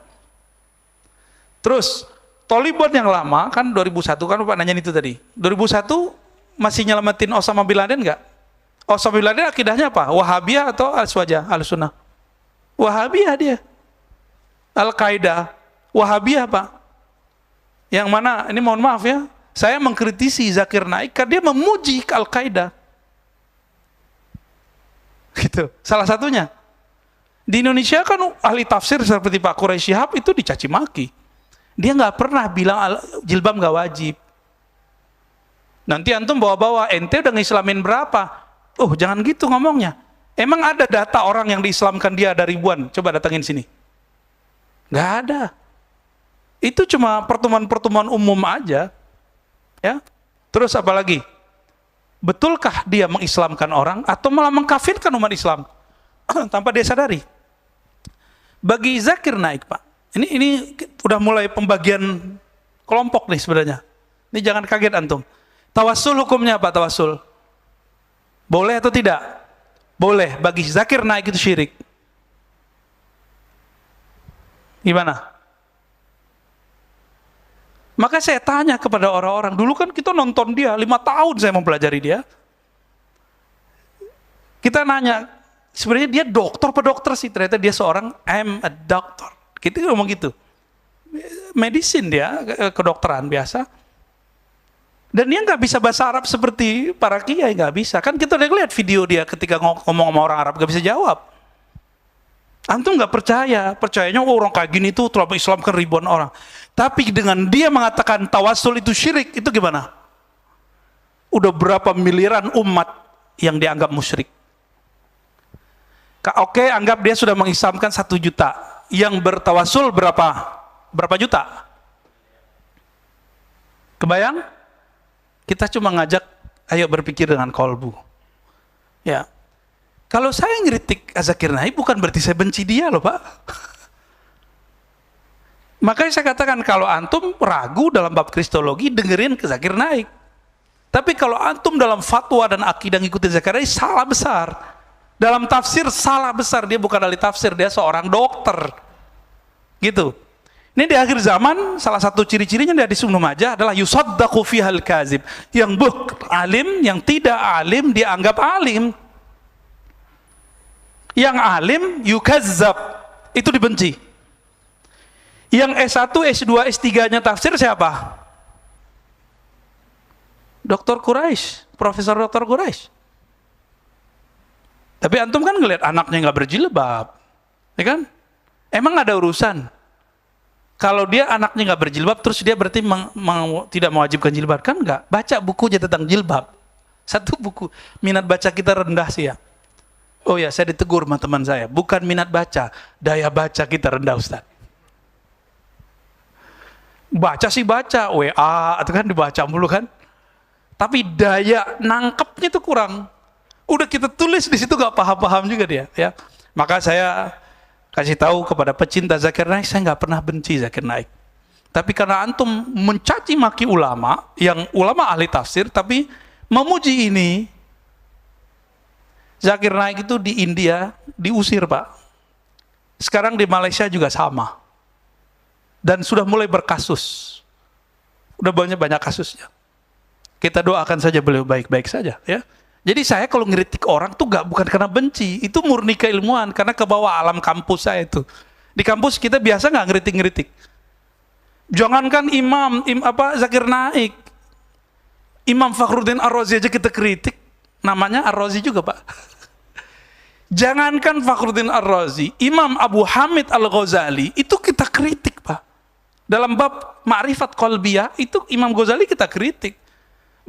Terus Taliban yang lama kan 2001 kan Bapak nanyain itu tadi. 2001 masih nyelamatin Osama bin Laden nggak? Osama bin Laden akidahnya apa? Wahabiyah atau Al-Sunnah? Al-Sunnah. Wahabiyah dia. Al-Qaeda. Wahabiyah, Pak. Yang mana, ini mohon maaf ya, saya mengkritisi Zakir Naik karena dia memuji Al-Qaeda. Gitu. Salah satunya. Di Indonesia kan ahli tafsir seperti Pak Quraisy Shihab itu dicaci maki. Dia nggak pernah bilang jilbab nggak wajib. Nanti antum bawa-bawa, ente udah ngislamin berapa? Oh, jangan gitu ngomongnya. Emang ada data orang yang diislamkan dia ada ribuan? Coba datangin sini. Nggak ada. Itu cuma pertemuan-pertemuan umum aja. Ya. Terus apa lagi? Betulkah dia mengislamkan orang atau malah mengkafirkan umat Islam tanpa dia sadari? Bagi Zakir Naik, Pak. Ini udah mulai pembagian kelompok nih sebenarnya. Ini jangan kaget antum. Tawassul hukumnya apa tawassul? Boleh atau tidak? Boleh. Bagi Zakir Naik itu syirik. Gimana? Maka saya tanya kepada orang-orang, dulu kan kita nonton dia, 5 tahun saya mempelajari dia. Kita nanya, sebenarnya dia dokter apa dokter sih? Ternyata dia seorang I'm a doctor. Kita ngomong gitu. Medicine dia, kedokteran biasa. Dan dia nggak bisa bahasa Arab seperti para kiai, nggak bisa. Kan kita udah lihat video dia ketika ngomong sama orang Arab, nggak bisa jawab. Antum nggak percaya, percayanya orang kayak gini tuh telah mengislamkan ribuan orang. Tapi dengan dia mengatakan tawasul itu syirik, itu gimana? Udah berapa miliaran umat yang dianggap musyrik. Oke, anggap dia sudah mengislamkan 1 juta. Yang bertawasul berapa? Berapa juta? Kebayang? Kita cuma ngajak, ayo berpikir dengan kolbu. Ya. Kalau saya ngeritik Zakir Naik bukan berarti saya benci dia loh Pak. Makanya saya katakan kalau antum ragu dalam bab kristologi, dengerin ke Zakir Naik. Tapi kalau antum dalam fatwa dan akidah ngikutin Zakir Naik, salah besar. Dalam tafsir salah besar, dia bukan ahli tafsir, dia seorang dokter. Gitu. Ini di akhir zaman, salah satu ciri-cirinya di hadis Ibnu Majah adalah yusaddaqu fihal kazib. Yang alim, yang tidak alim dianggap alim. Yang alim yukazzab, itu dibenci. Yang S1, S2, S3-nya tafsir siapa? Dr. Quraisy, Profesor Dr. Quraisy. Tapi antum kan ngelihat anaknya nggak berjilbab, ya kan? Emang ada urusan? Kalau dia anaknya nggak berjilbab, terus dia berarti tidak mewajibkan jilbab, kan nggak? Baca bukunya tentang jilbab. Satu buku, minat baca kita rendah sih ya. Oh ya, saya ditegur sama teman saya, bukan minat baca, daya baca kita rendah Ustaz. Baca sih baca, WA, itu kan dibaca mulu kan. Tapi daya nangkepnya itu kurang. Udah kita tulis di situ gak paham-paham juga dia, ya. Maka saya kasih tahu kepada pecinta Zakir Naik, saya nggak pernah benci Zakir Naik. Tapi karena antum mencaci maki ulama, yang ulama ahli tafsir, tapi memuji ini, Zakir Naik itu di India diusir Pak. Sekarang di Malaysia juga sama. Dan sudah mulai berkasus. Udah banyak kasusnya. Kita doakan saja beliau baik-baik saja, ya. Jadi saya kalau ngeritik orang tuh bukan karena benci, itu murni keilmuan, karena ke bawah alam kampus saya itu. Di kampus kita biasa nggak ngeritik-ngeritik. Jangankan Zakir Naik, Imam Fakhruddin Ar-Razi aja kita kritik, namanya Ar-Razi juga Pak. Jangankan Fakhruddin Ar-Razi, Imam Abu Hamid Al-Ghazali itu kita kritik Pak. Dalam bab ma'rifat qalbiyah itu Imam Ghazali kita kritik.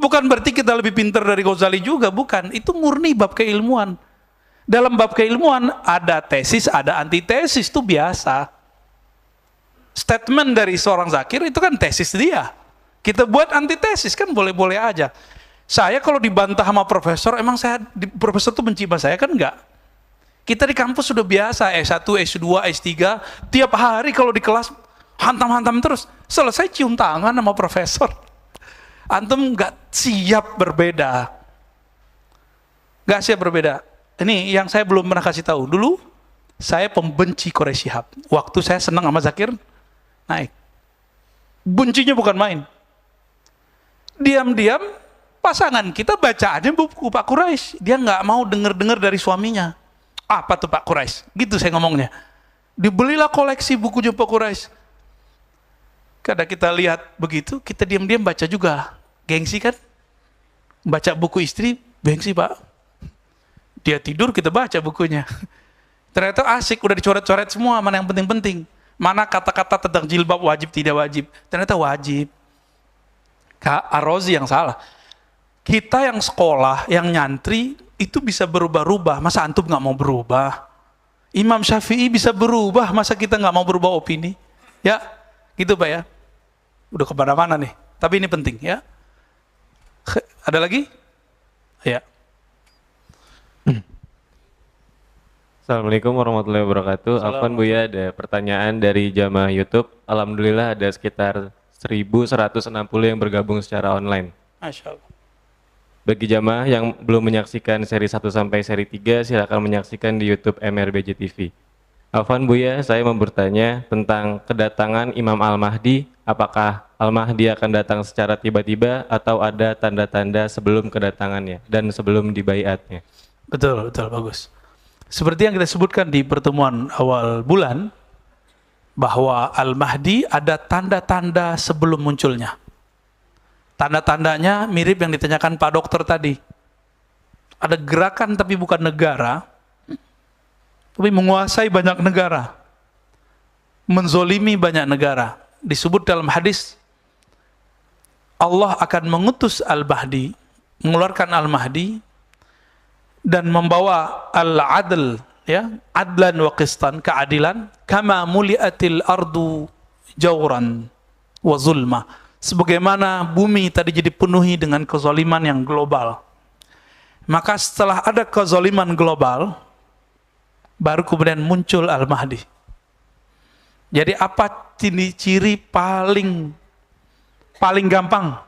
Bukan berarti kita lebih pintar dari Ghazali juga, bukan. Itu murni bab keilmuan. Dalam bab keilmuan ada tesis, ada antitesis, itu biasa. Statement dari seorang Zakir itu kan tesis dia. Kita buat antitesis kan boleh-boleh aja. Saya kalau dibantah sama profesor, emang profesor itu benci sama saya kan enggak. Kita di kampus sudah biasa, S1, S2, S3, tiap hari kalau di kelas hantam-hantam terus. Selesai cium tangan sama profesor. Antum nggak siap berbeda. Nggak siap berbeda. Ini yang saya belum pernah kasih tahu. Dulu, saya pembenci Quraisy Shihab. Waktu saya senang sama Zakir Naik. Bencinya bukan main. Diam-diam, pasangan kita bacaannya buku Pak Quraisy. Dia nggak mau dengar-dengar dari suaminya. Apa tuh Pak Quraisy? Gitu saya ngomongnya. Dibelilah koleksi bukunya Pak Quraisy. Kadang kita lihat begitu, kita diam-diam baca juga. Gengsi kan? Baca buku istri, gengsi Pak. Dia tidur, kita baca bukunya. Ternyata asik, udah dicoret-coret semua, mana yang penting-penting. Mana kata-kata tentang jilbab wajib, tidak wajib. Ternyata wajib. Ar-Razi yang salah. Kita yang sekolah, yang nyantri, itu bisa berubah-ubah. Masa antum nggak mau berubah? Imam Syafi'i bisa berubah, masa kita nggak mau berubah opini? Ya, gitu Pak ya. Udah kemana-mana nih. Tapi ini penting ya. Ada lagi? Ya. Assalamualaikum warahmatullahi wabarakatuh. Afwan Buya, ada pertanyaan dari jamaah YouTube. Alhamdulillah ada sekitar 1.160 yang bergabung secara online. Masya Allah. Bagi jamaah yang belum menyaksikan seri 1 sampai seri 3, silakan menyaksikan di YouTube MRBJ TV. Afwan Buya, saya mau bertanya tentang kedatangan Imam Al-Mahdi. Apakah Al-Mahdi akan datang secara tiba-tiba atau ada tanda-tanda sebelum kedatangannya dan sebelum dibaiatnya? Betul, bagus. Seperti yang kita sebutkan di pertemuan awal bulan, bahwa Al-Mahdi ada tanda-tanda sebelum munculnya. Tanda-tandanya mirip yang ditanyakan Pak Dokter tadi. Ada gerakan tapi bukan negara, tapi menguasai banyak negara, menzolimi banyak negara. Disebut dalam hadis, Allah akan mengutus Al-Mahdi, mengeluarkan Al-Mahdi, dan membawa Al-Adl, ya, adlan wa qistan, keadilan, kama muliatil ardu jawran wa zulma. Sebagaimana bumi tadi jadi penuhi dengan kezaliman yang global. Maka setelah ada kezaliman global, baru kemudian muncul Al-Mahdi. Jadi apa ciri paling gampang?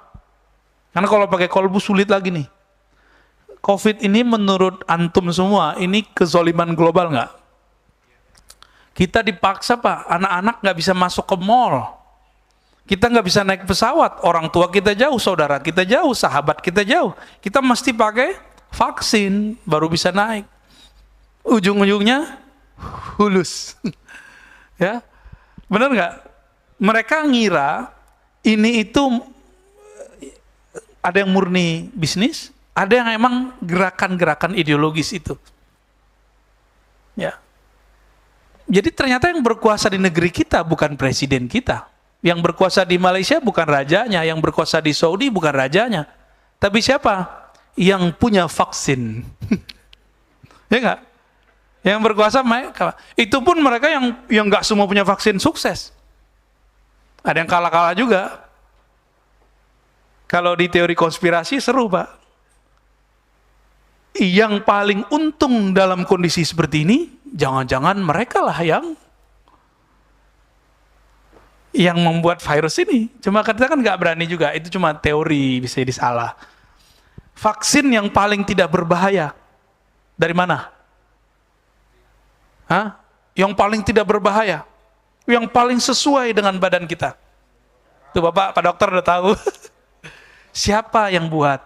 Karena kalau pakai kolbu sulit lagi nih. COVID ini menurut antum semua, ini kezaliman global nggak? Kita dipaksa Pak, anak-anak nggak bisa masuk ke mall. Kita nggak bisa naik pesawat, orang tua kita jauh, saudara kita jauh, sahabat kita jauh. Kita mesti pakai vaksin, baru bisa naik. Ujung-ujungnya, hulus. Ya, benar nggak? Mereka ngira ini itu ada yang murni bisnis, ada yang emang gerakan-gerakan ideologis itu. Ya. Jadi ternyata yang berkuasa di negeri kita bukan presiden kita. Yang berkuasa di Malaysia bukan rajanya, yang berkuasa di Saudi bukan rajanya. Tapi siapa? Yang punya vaksin. Ya enggak? Yang berkuasa mereka. Itu pun mereka yang enggak semua punya vaksin sukses. Ada yang kalah-kalah juga. Kalau di teori konspirasi seru, Pak. Yang paling untung dalam kondisi seperti ini, jangan-jangan mereka lah yang membuat virus ini. Cuma kita kan nggak berani juga, itu cuma teori, bisa jadi salah. Vaksin yang paling tidak berbahaya, dari mana? Hah? Yang paling tidak berbahaya, yang paling sesuai dengan badan kita. Tuh Bapak, Pak Dokter udah tahu. Siapa yang buat?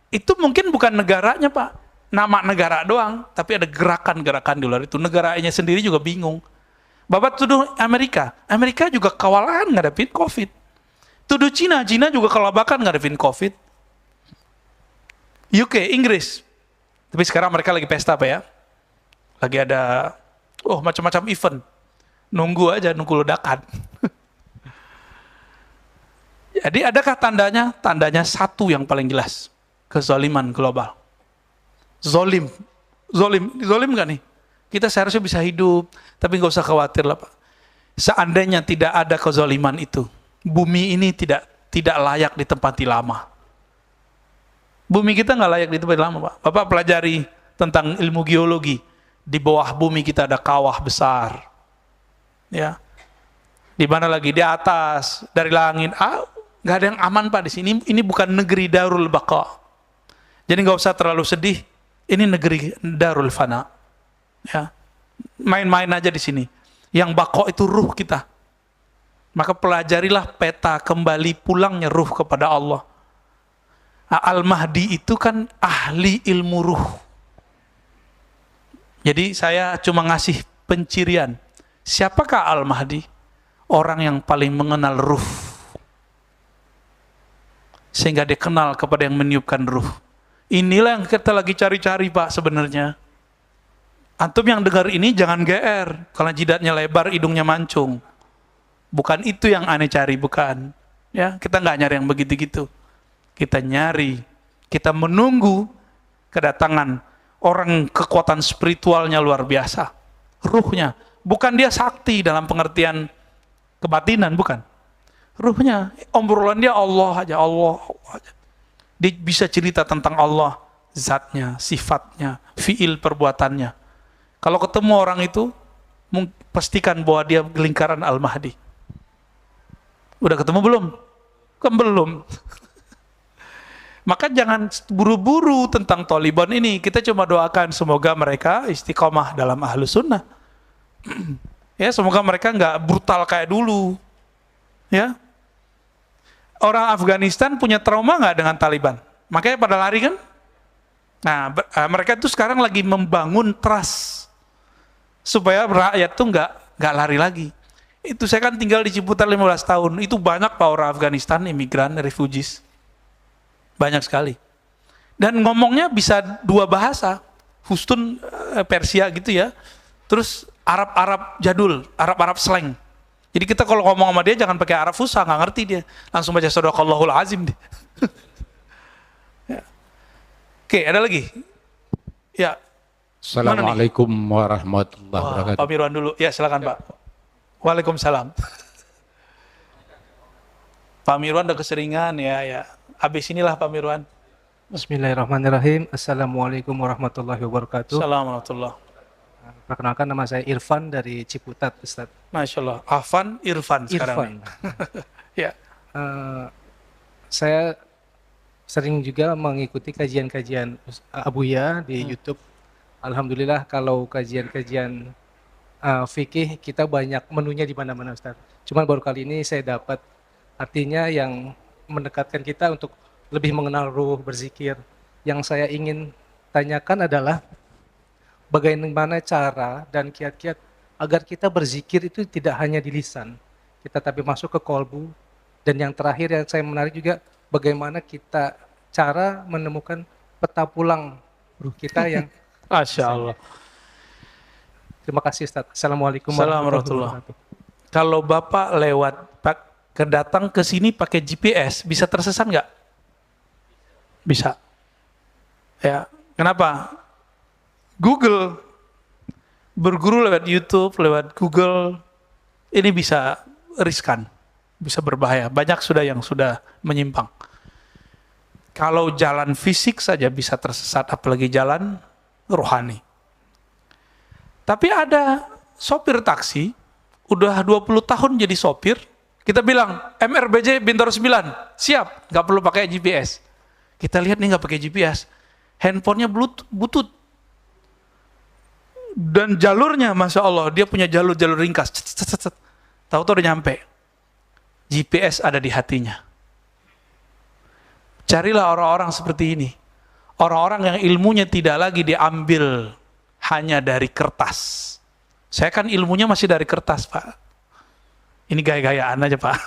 Itu mungkin bukan negaranya Pak, nama negara doang, tapi ada gerakan-gerakan di luar itu. Negaranya sendiri juga bingung. Bapak tuduh Amerika juga kewalahan ngadepin COVID. Tuduh Cina juga kelabakan ngadepin COVID. UK, Inggris. Tapi sekarang mereka lagi pesta Pak ya. Lagi ada, macam-macam event. Nunggu ledakan. Jadi adakah tandanya? Tandanya satu yang paling jelas. Kezaliman global. Zolim nggak nih? Kita seharusnya bisa hidup, tapi nggak usah khawatir lah Pak. Seandainya tidak ada kezaliman itu, bumi ini tidak layak ditempati lama. Bumi kita nggak layak ditempati lama Pak. Bapak pelajari tentang ilmu geologi. Di bawah bumi kita ada kawah besar, ya. Di mana lagi? Di atas, dari langit. Nggak ada yang aman Pak di sini. Ini bukan negeri Darul Baqa. Jadi nggak usah terlalu sedih. Ini negeri Darul Fana. Ya, main-main aja di sini. Yang bako itu ruh kita. Maka pelajarilah peta kembali pulangnya ruh kepada Allah. Al-Mahdi itu kan ahli ilmu ruh. Jadi saya cuma ngasih pencirian. Siapakah Al-Mahdi? Orang yang paling mengenal ruh. Sehingga dia kenal kepada yang meniupkan ruh. Inilah yang kita lagi cari-cari Pak sebenarnya. Antum yang dengar ini jangan GR, karena jidatnya lebar, hidungnya mancung. Bukan itu yang aneh cari, bukan. Ya, kita nggak nyari yang begitu-gitu. Kita nyari, kita menunggu kedatangan orang kekuatan spiritualnya luar biasa. Ruhnya, bukan dia sakti dalam pengertian kebatinan, bukan. Ruhnya, obrolan dia Allah aja. Dia bisa cerita tentang Allah, zatnya, sifatnya, fiil perbuatannya. Kalau ketemu orang itu, pastikan bahwa dia lingkaran Al-Mahdi. Udah ketemu belum? Kan belum. Maka jangan buru-buru tentang Taliban ini. Kita cuma doakan semoga mereka istiqomah dalam Ahlus Sunnah. Ya, semoga mereka nggak brutal kayak dulu. Ya, orang Afghanistan punya trauma nggak dengan Taliban? Makanya pada lari kan? Nah, mereka itu sekarang lagi membangun trust supaya rakyat tuh nggak lari lagi. Itu saya kan tinggal di Ciputat 15 tahun. Itu banyak Pak orang Afghanistan, imigran, refugees. Banyak sekali. Dan ngomongnya bisa 2 bahasa. Hustun, Persia gitu ya. Terus Arab-Arab jadul, Arab-Arab slang. Jadi kita kalau ngomong sama dia jangan pakai Arab fusha, nggak ngerti dia. Langsung baca Shadaqallahul Azim dia. Ya. Oke, ada lagi? Ya. Assalamualaikum warahmatullahi Wah, wabarakatuh. Pak Mirwan dulu. Ya, silakan Pak. Waalaikumsalam. Pak Mirwan udah keseringan ya. Habis inilah Pak Mirwan. Bismillahirrahmanirrahim. Assalamualaikum warahmatullahi wabarakatuh. Assalamualaikum. Perkenalkan, nama saya Irfan dari Ciputat, Ustaz. Masya Allah. Afan Irfan sekarang. Irfan. Ya. Saya sering juga mengikuti kajian-kajian Abuya di YouTube. Alhamdulillah kalau kajian-kajian fikih kita banyak menunya di mana-mana, Ustaz. Cuman baru kali ini saya dapat artinya yang mendekatkan kita untuk lebih mengenal ruh, berzikir. Yang saya ingin tanyakan adalah bagaimana cara dan kiat-kiat agar kita berzikir itu tidak hanya di lisan, kita tapi masuk ke kolbu. Dan yang terakhir yang saya menarik juga, bagaimana kita cara menemukan peta pulang ruh kita yang Masya Allah. Terima kasih Ustaz. Assalamualaikum Warahmatullahi wabarakatuh. Kalau Bapak lewat kedatang ke sini pakai GPS, bisa tersesat nggak? Bisa. Ya, kenapa? Google, berguru lewat YouTube, lewat Google, ini bisa riskan, bisa berbahaya. Banyak sudah yang sudah menyimpang. Kalau jalan fisik saja bisa tersesat, apalagi jalan rohani. Tapi ada sopir taksi, udah 20 tahun jadi sopir, kita bilang, MRBJ Bintaro 9, siap, nggak perlu pakai GPS. Kita lihat nih nggak pakai GPS, handphonenya butut. Dan jalurnya, Masya Allah, dia punya jalur ringkas. Tahu-tahu udah nyampe. GPS ada di hatinya. Carilah orang-orang seperti ini. Orang-orang yang ilmunya tidak lagi diambil hanya dari kertas. Saya kan ilmunya masih dari kertas, Pak. Ini gaya-gayaan aja, Pak.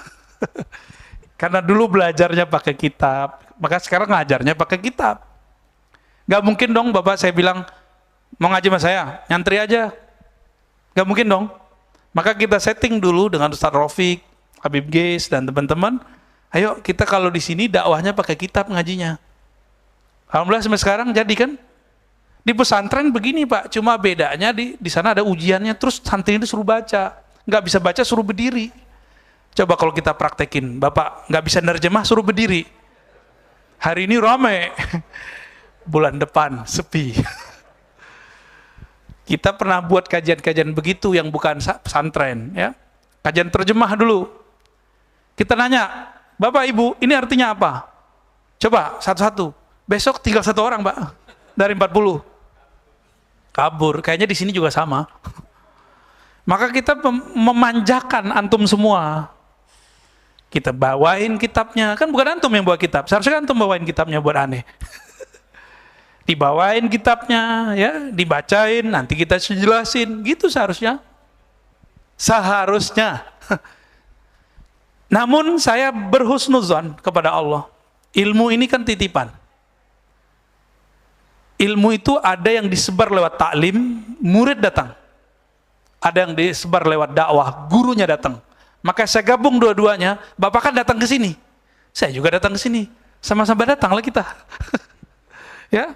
Karena dulu belajarnya pakai kitab, maka sekarang ngajarnya pakai kitab. Gak mungkin dong Bapak saya bilang, mau ngaji sama saya, nyantri aja. Gak mungkin dong. Maka kita setting dulu dengan Ustaz Rafiq, Habib Geis, dan teman-teman. Ayo kita kalau di sini dakwahnya pakai kitab ngajinya. Alhamdulillah sampai sekarang jadi kan. Di pesantren begini Pak, cuma bedanya di sana ada ujiannya, terus santri itu suruh baca. Nggak bisa baca suruh berdiri. Coba kalau kita praktekin, Bapak nggak bisa nerjemah suruh berdiri. Hari ini rame, bulan depan sepi. Kita pernah buat kajian-kajian begitu yang bukan pesantren, ya. Kajian terjemah dulu. Kita nanya, Bapak Ibu, ini artinya apa? Coba satu-satu. Besok tinggal 1 orang, Pak, dari 40. Kabur. Kayaknya di sini juga sama. Maka kita memanjakan antum semua. Kita bawain kitabnya, kan bukan antum yang bawa kitab. Seharusnya kan antum bawain kitabnya buat aneh. Dibawain kitabnya, ya, dibacain, nanti kita jelasin, gitu seharusnya. Seharusnya. Namun saya berhusnuzon kepada Allah. Ilmu ini kan titipan. Ilmu itu ada yang disebar lewat taklim, murid datang. Ada yang disebar lewat dakwah, gurunya datang. Maka saya gabung dua-duanya. Bapak kan datang ke sini, saya juga datang ke sini. Sama-sama datanglah kita. Ya.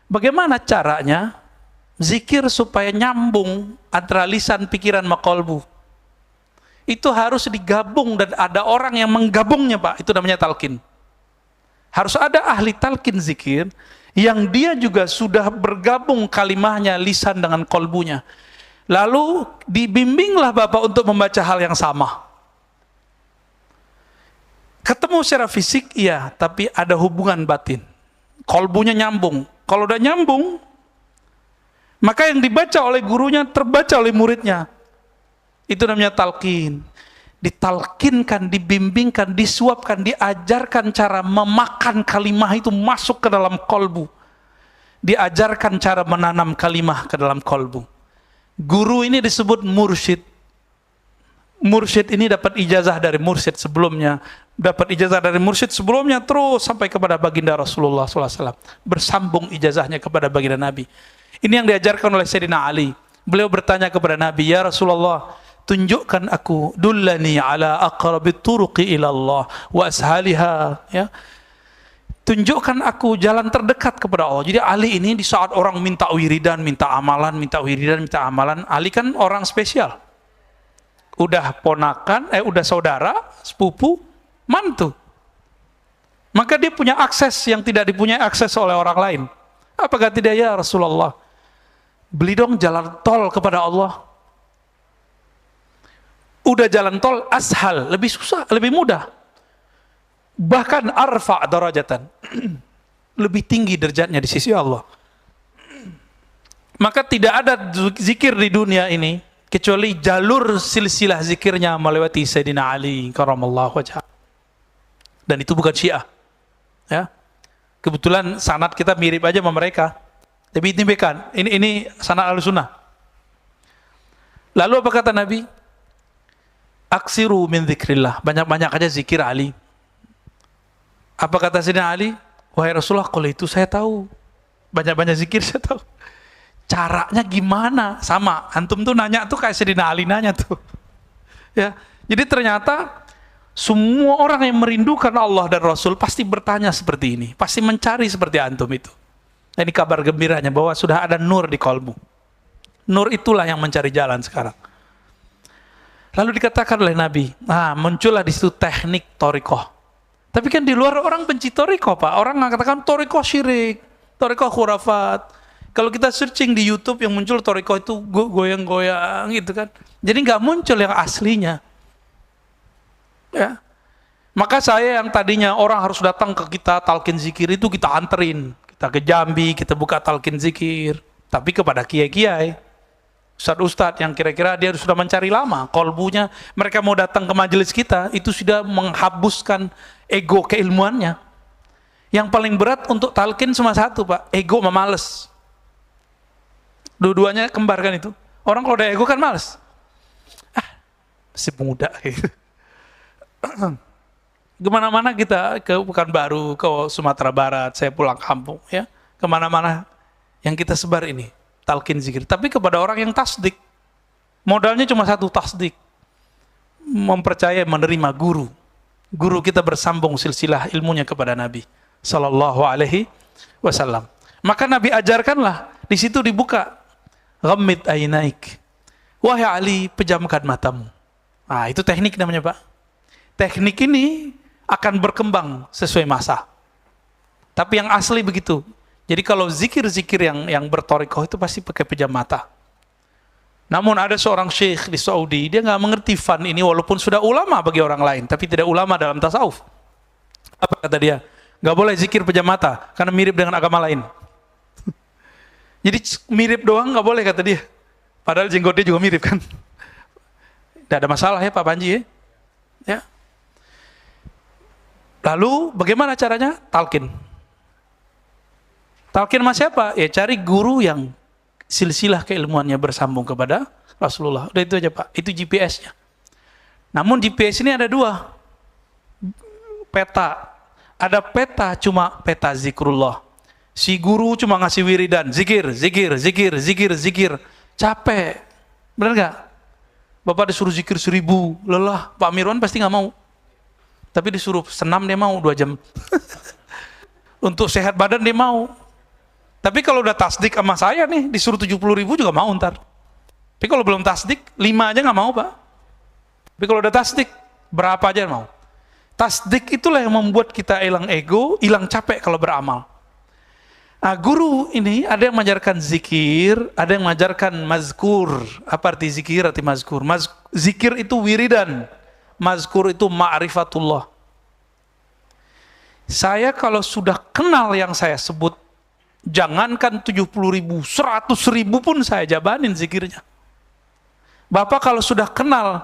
Bagaimana caranya zikir supaya nyambung antara lisan, pikiran, sama qalbu? Itu harus digabung dan ada orang yang menggabungnya, Pak. Itu namanya talqin. Harus ada ahli talqin zikir yang dia juga sudah bergabung kalimahnya, lisan dengan qalbunya. Lalu dibimbinglah Bapak untuk membaca hal yang sama. Ketemu secara fisik, iya, tapi ada hubungan batin. Qalbunya nyambung. Kalau udah nyambung, maka yang dibaca oleh gurunya terbaca oleh muridnya. Itu namanya talqin. Ditalkinkan, dibimbingkan, disuapkan, diajarkan cara memakan kalimah itu masuk ke dalam qalbu. Diajarkan cara menanam kalimah ke dalam qalbu. Guru ini disebut mursyid. Mursyid ini dapat ijazah dari mursyid sebelumnya, dapat ijazah dari mursyid sebelumnya, terus sampai kepada baginda Rasulullah SAW. Bersambung ijazahnya kepada baginda Nabi. Ini yang diajarkan oleh Sayyidina Ali. Beliau bertanya kepada Nabi, ya Rasulullah, tunjukkan aku, dullani ala aqrabit turuqi ila Allah wa ashaliha, ya. Tunjukkan aku jalan terdekat kepada Allah. Jadi Ali ini di saat orang minta wiridan, minta amalan, minta wiridan, minta amalan, Ali kan orang spesial. Udah ponakan, udah saudara, sepupu, mantu. Maka dia punya akses yang tidak dipunyai akses oleh orang lain. Apa kata dia, ya Rasulullah, beli dong jalan tol kepada Allah. Udah jalan tol ashal, lebih susah, lebih mudah. Bahkan arfa darajatan, lebih tinggi derajatnya di sisi Allah. Maka tidak ada zikir di dunia ini kecuali jalur silsilah zikirnya melewati Sayyidina Ali karamallahu wajhah. Dan itu bukan Syiah. Ya. Kebetulan sanad kita mirip aja sama mereka. Tapi ini sanad Ahlussunnah. Lalu apa kata Nabi? Aksiru min dzikrillah, banyak-banyak aja zikir Ali. Apa kata Sayyidina Ali? Wahai Rasulullah, kalau itu saya tahu. Banyak-banyak zikir saya tahu. Caranya gimana? Sama, antum tuh nanya tuh kayak Sayyidina Ali nanya tuh. Ya. Jadi ternyata semua orang yang merindukan Allah dan Rasul pasti bertanya seperti ini, pasti mencari seperti antum itu. Nah, ini kabar gembiranya bahwa sudah ada nur di kolbu. Nur itulah yang mencari jalan sekarang. Lalu dikatakan oleh Nabi, muncullah di situ teknik torikoh. Tapi kan di luar orang benci torikoh, Pak. Orang mengatakan torikoh syirik, torikoh khurafat. Kalau kita searching di YouTube yang muncul torikoh itu goyang-goyang gitu kan. Jadi nggak muncul yang aslinya. Ya. Maka saya yang tadinya orang harus datang ke kita talqin zikir itu kita anterin. Kita ke Jambi, kita buka talqin zikir. Tapi kepada kiai-kiai, ustadz-ustadz yang kira-kira dia sudah mencari lama, kolbunya, mereka mau datang ke majelis kita, itu sudah menghabuskan ego keilmuannya. Yang paling berat untuk talqin cuma satu, Pak, ego sama males. Dua-duanya kembar kan itu. Orang kalau udah ego kan males. Masih muda gitu. Kemana-mana kita, ke Pekanbaru, ke Sumatera Barat, saya pulang kampung, ya, kemana-mana yang kita sebar ini talqin zikir. Tapi kepada orang yang tasdik, modalnya cuma satu, tasdik, mempercayai, menerima guru. Guru kita bersambung silsilah ilmunya kepada Nabi Sallallahu Alaihi Wasallam. Maka Nabi ajarkanlah, di situ dibuka, ghammid ainaik, wahai Ali, pejamkan matamu. Nah, itu teknik namanya, Pak. Teknik ini akan berkembang sesuai masa. Tapi yang asli begitu. Jadi kalau zikir-zikir yang bertorikoh itu pasti pakai pejam mata. Namun ada seorang syekh di Saudi, dia nggak mengerti fan ini walaupun sudah ulama bagi orang lain, tapi tidak ulama dalam tasawuf. Apa kata dia? Nggak boleh zikir pejam mata, karena mirip dengan agama lain. Jadi mirip doang nggak boleh kata dia. Padahal jenggotnya juga mirip kan. Tidak ada masalah ya Pak Panji ya. Lalu bagaimana caranya? Talqin. Talqin sama siapa? Ya cari guru yang silsilah keilmuannya bersambung kepada Rasulullah. Udah itu aja Pak, itu GPS-nya. Namun GPS ini ada dua. Peta. Ada peta cuma peta zikrullah. Si guru cuma ngasih wiridan, zikir. Capek. Benar nggak? Bapak disuruh zikir 1000, lelah. Pak Mirwan pasti nggak mau. Tapi disuruh senam dia mau 2 jam. Untuk sehat badan dia mau. Tapi kalau udah tasdik sama saya nih, disuruh 70.000 juga mau ntar. Tapi kalau belum tasdik, 5 aja nggak mau Pak. Tapi kalau udah tasdik, berapa aja mau. Tasdik itulah yang membuat kita hilang ego, hilang capek kalau beramal. Nah, guru ini ada yang mengajarkan zikir, ada yang mengajarkan mazkur. Apa arti zikir, arti mazkur? Zikir itu wiridan, mazkur itu ma'rifatullah. Saya kalau sudah kenal yang saya sebut, jangankan 70.000, 100.000 pun saya jabanin zikirnya. Bapak kalau sudah kenal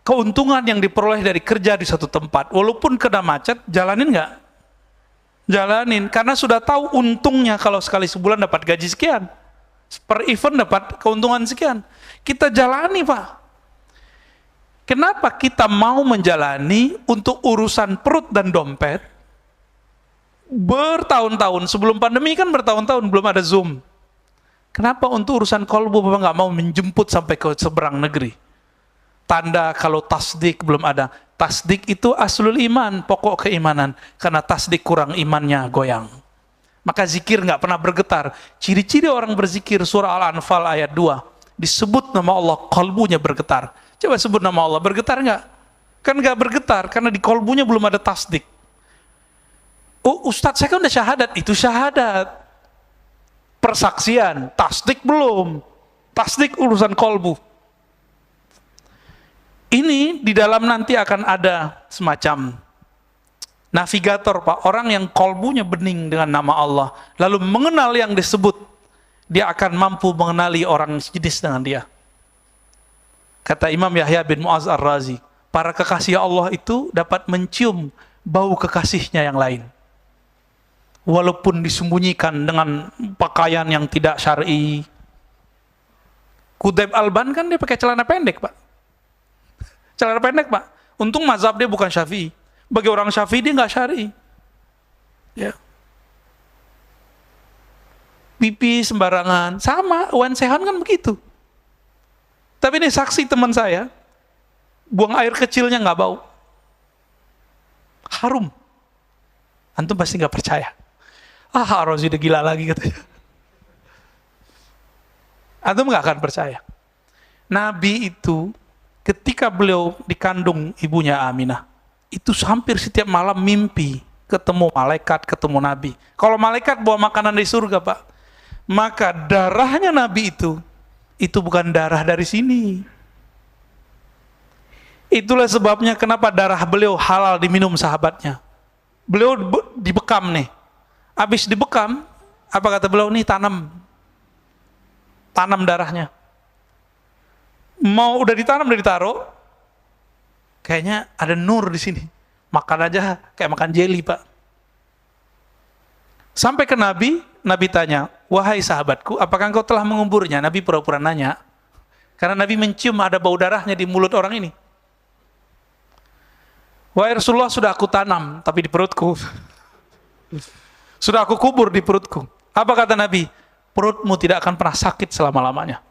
keuntungan yang diperoleh dari kerja di satu tempat, walaupun kena macet, jalanin nggak? Jalanin, karena sudah tahu untungnya kalau sekali sebulan dapat gaji sekian. Per event dapat keuntungan sekian. Kita jalani, Pak. Kenapa kita mau menjalani untuk urusan perut dan dompet bertahun-tahun? Sebelum pandemi kan bertahun-tahun belum ada Zoom. Kenapa untuk urusan kolbu Bapak nggak mau menjemput sampai ke seberang negeri? Tanda kalau tasdik belum ada. Tasdik itu aslul iman, pokok keimanan. Karena tasdik kurang, imannya goyang. Maka zikir nggak pernah bergetar. Ciri-ciri orang berzikir surah Al-Anfal ayat 2. Disebut nama Allah, kolbunya bergetar. Coba sebut nama Allah, bergetar nggak? Kan nggak bergetar, karena di kolbunya belum ada tasdik. Oh Ustadz, saya kan udah syahadat. Itu syahadat. Persaksian, tasdik belum. Tasdik urusan kolbu. Ini di dalam nanti akan ada semacam navigator, Pak. Orang yang kolbunya bening dengan nama Allah, lalu mengenal yang disebut, dia akan mampu mengenali orang jenis dengan dia. Kata Imam Yahya bin Mu'az Ar-Razi, para kekasih Allah itu dapat mencium bau kekasihnya yang lain. Walaupun disembunyikan dengan pakaian yang tidak syar'i. Qutaib Alban kan dia pakai celana pendek, Pak. Celana pendek, Pak. Untung mazhab dia bukan Syafi'i. Bagi orang Syafi'i dia nggak syar'i. Ya. Pipi sembarangan, sama Wan Sehan kan begitu. Tapi ini saksi teman saya, buang air kecilnya nggak bau. Harum. Antum pasti nggak percaya. Rozi udah gila lagi katanya. Antum nggak akan percaya. Nabi itu ketika beliau dikandung ibunya Aminah, itu hampir setiap malam mimpi ketemu malaikat, ketemu Nabi. Kalau malaikat bawa makanan dari surga, Pak, maka darahnya Nabi itu bukan darah dari sini. Itulah sebabnya kenapa darah beliau halal diminum sahabatnya. Beliau dibekam nih. Habis dibekam, apa kata beliau? Nih tanam darahnya. Mau udah ditanam, udah ditaruh, kayaknya ada nur di sini. Makan aja kayak makan jeli, Pak. Sampai ke Nabi, Nabi tanya, wahai sahabatku, apakah engkau telah menguburnya? Nabi pura-pura nanya, karena Nabi mencium ada bau darahnya di mulut orang ini. Wahai Rasulullah, sudah aku tanam, tapi di perutku. Sudah aku kubur di perutku. Apa kata Nabi? Perutmu tidak akan pernah sakit selama-lamanya.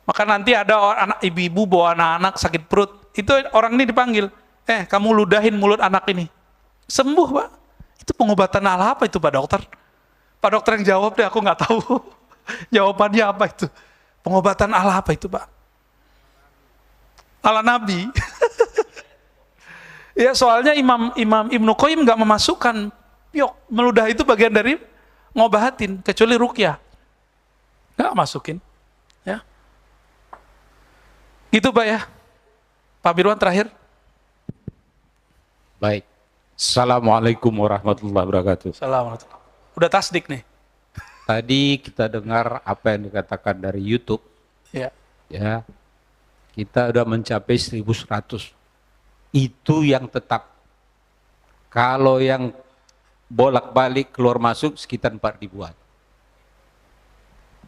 Maka nanti ada anak ibu-ibu bawa anak-anak sakit perut, itu orang ini dipanggil, kamu ludahin mulut anak ini. Sembuh, Pak. Itu pengobatan ala apa itu, Pak Dokter? Pak Dokter yang jawab deh, aku nggak tahu. Jawabannya apa itu? Pengobatan ala apa itu, Pak? Ala Nabi. Ya soalnya Imam Ibnu Qayyim nggak memasukkan piok, meludah itu bagian dari ngobahatin, kecuali ruqyah. Nggak masukin. Ya. Gitu, Pak ya. Pak Birwan terakhir. Baik. Assalamualaikum warahmatullahi wabarakatuh. Assalamualaikum. Udah tasdik nih. Tadi kita dengar apa yang dikatakan dari YouTube. Ya. Ya. Kita udah mencapai 1100. Itu yang tetap. Kalau yang bolak-balik keluar masuk sekitar 4.000-an.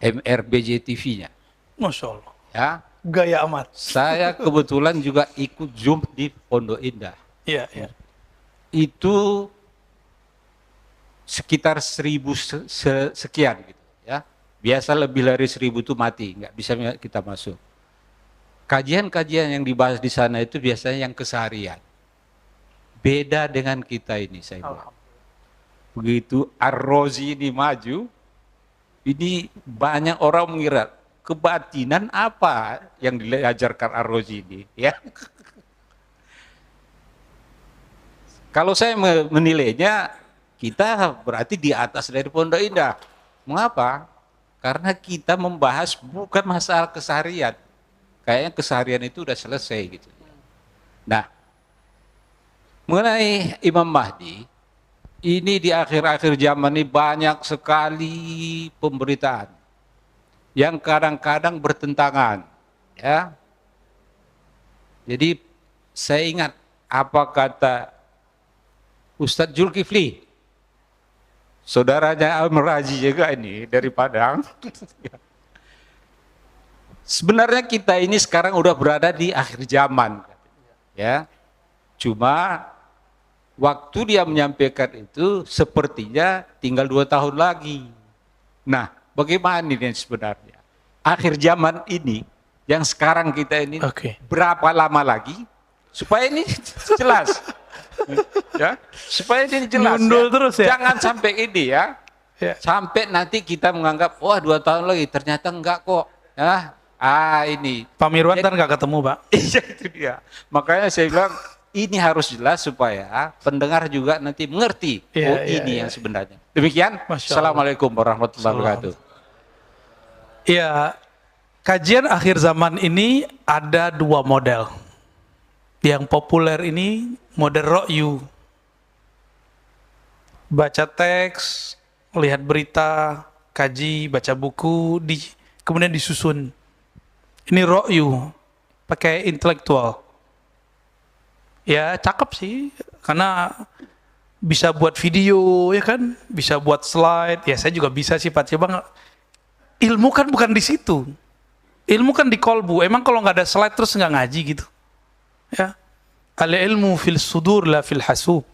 MRBJ TV-nya. Masya Allah. Ya. Gaya amat. Saya kebetulan juga ikut Zoom di Pondok Indah. Iya, iya. Itu sekitar 1.000 sekian gitu ya. Biasa lebih dari 1.000 itu mati, nggak bisa kita masuk. Kajian-kajian yang dibahas di sana itu biasanya yang keseharian. Beda dengan kita ini, saya bilang. Begitu Ar-Razi ini maju, ini banyak orang mengira kebatinan apa yang diajarkan Ar-Razi ini, ya. Kalau saya menilainya, kita berarti di atas dari Pondok Indah. Mengapa? Karena kita membahas bukan masalah keseharian. Kayaknya keseharian itu udah selesai gitu. Nah, mengenai Imam Mahdi, ini di akhir-akhir zaman ini banyak sekali pemberitaan yang kadang-kadang bertentangan, ya. Jadi saya ingat apa kata Ustadz Zulkifli saudaranya Al-Meraji juga ini dari Padang. Sebenarnya kita ini sekarang udah berada di akhir zaman, ya. Cuma waktu dia menyampaikan itu sepertinya tinggal 2 tahun lagi. Nah, bagaimana ini sebenarnya? Akhir zaman ini, yang sekarang kita ini berapa lama lagi supaya ini jelas, ya? Supaya ini jelas. Gundul terus ya. Jangan sampai ini ya. Sampai nanti kita menganggap wah 2 tahun lagi, ternyata enggak kok. Ya. Ini. Pak Mirwan kan nggak ketemu, Pak. Iya itu dia. Makanya saya bilang ini harus jelas supaya pendengar juga nanti mengerti yang sebenarnya. Demikian. Assalamualaikum warahmatullahi wabarakatuh. Ya, kajian akhir zaman ini ada 2 model. Yang populer ini model ro'yu. Baca teks, lihat berita, kaji, baca buku, kemudian disusun. Ini ro'yu, pakai intelektual. Ya cakep sih, karena bisa buat video, ya kan? Bisa buat slide, ya saya juga bisa sih Pak. Coba ilmu kan bukan di situ. Ilmu kan di kolbu. Emang kalau nggak ada slide terus nggak ngaji gitu? Ya, al ilmu fil sudur la fil hasub.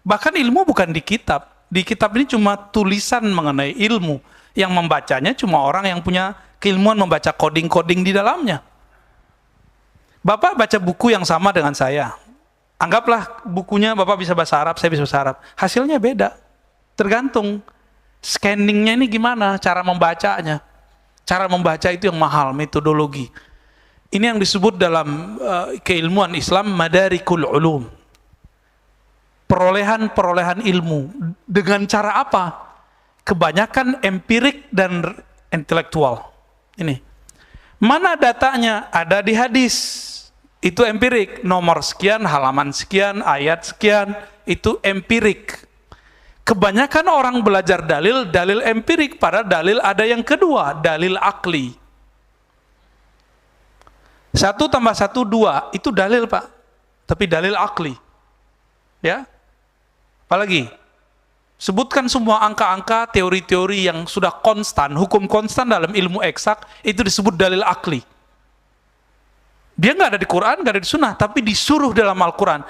Bahkan ilmu bukan di kitab. Di kitab ini cuma tulisan mengenai ilmu. Yang membacanya cuma orang yang punya keilmuan membaca coding-coding di dalamnya. Bapak baca buku yang sama dengan saya. Anggaplah bukunya Bapak bisa bahasa Arab, saya bisa bahasa Arab. Hasilnya beda. Tergantung scanningnya ini gimana, cara membacanya. Cara membaca itu yang mahal, metodologi. Ini yang disebut dalam keilmuan Islam madarikul ulum. Perolehan ilmu. Dengan cara apa? Kebanyakan empirik dan intelektual. Ini. Mana datanya? Ada di hadis. Itu empirik. Nomor sekian, halaman sekian, ayat sekian. Itu empirik. Kebanyakan orang belajar dalil empirik. Padahal dalil ada yang kedua, dalil akli. 1 + 1 2, itu dalil Pak. Tapi dalil akli. Ya. Apalagi? Sebutkan semua angka-angka, teori-teori yang sudah konstan, hukum konstan dalam ilmu eksak, itu disebut dalil akli. Dia nggak ada di Quran, nggak ada di Sunnah, tapi disuruh dalam Al-Quran.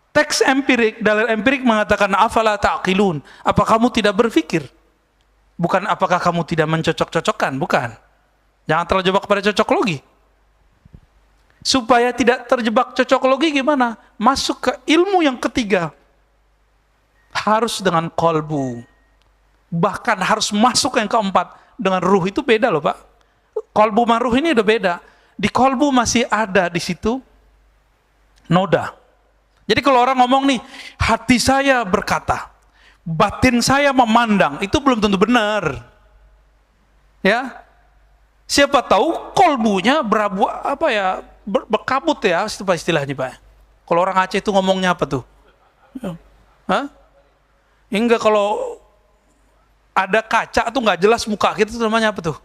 Teks empirik, dalil empirik mengatakan, afala ta'qilun, apa kamu tidak berpikir? Bukan apakah kamu tidak mencocok-cocokkan, bukan. Jangan terjebak pada cocoklogi. Supaya tidak terjebak cocoklogi gimana? Masuk ke ilmu yang ketiga. Harus dengan kolbu. Bahkan harus masuk yang keempat. Dengan ruh itu beda loh Pak. Kolbu sama ruh ini udah beda. Di kolbu masih ada di situ noda. Jadi kalau orang ngomong nih, hati saya berkata, batin saya memandang, itu belum tentu benar. Ya. Siapa tahu kolbunya berkabut ya, istilahnya Pak. Kalau orang Aceh itu ngomongnya apa tuh? Hah? Enggak, kalau ada kaca tuh nggak jelas muka kita tuh namanya apa tuh?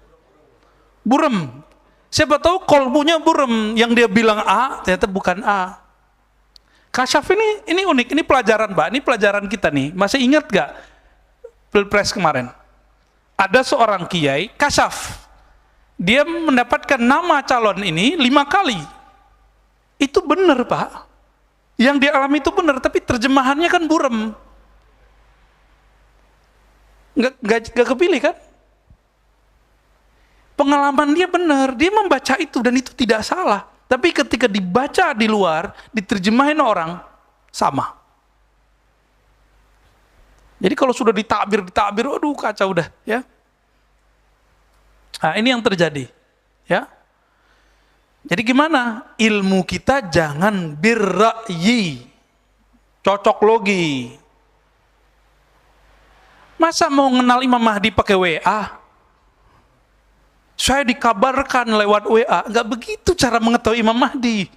Burem. Siapa tahu kolbunya burem, yang dia bilang A ternyata bukan A. Kasyaf ini unik, ini pelajaran Pak, ini pelajaran kita nih. Masih ingat gak Pilpres kemarin? Ada seorang kiai, kasyaf. Dia mendapatkan nama calon ini 5 kali. Itu benar Pak. Yang dia alami itu benar, tapi terjemahannya kan burem. Nggak kepilih kan? Pengalaman dia benar, dia membaca itu dan itu tidak salah. Tapi ketika dibaca di luar, diterjemahin orang, sama. Jadi kalau sudah ditakbir, aduh kacau udah, ya. Nah, ini yang terjadi, ya. Jadi gimana? Ilmu kita jangan birra'yi, cocok logi. Masa mau kenal Imam Mahdi pakai WA? Saya dikabarkan lewat WA. Enggak begitu cara mengetahui Imam Mahdi.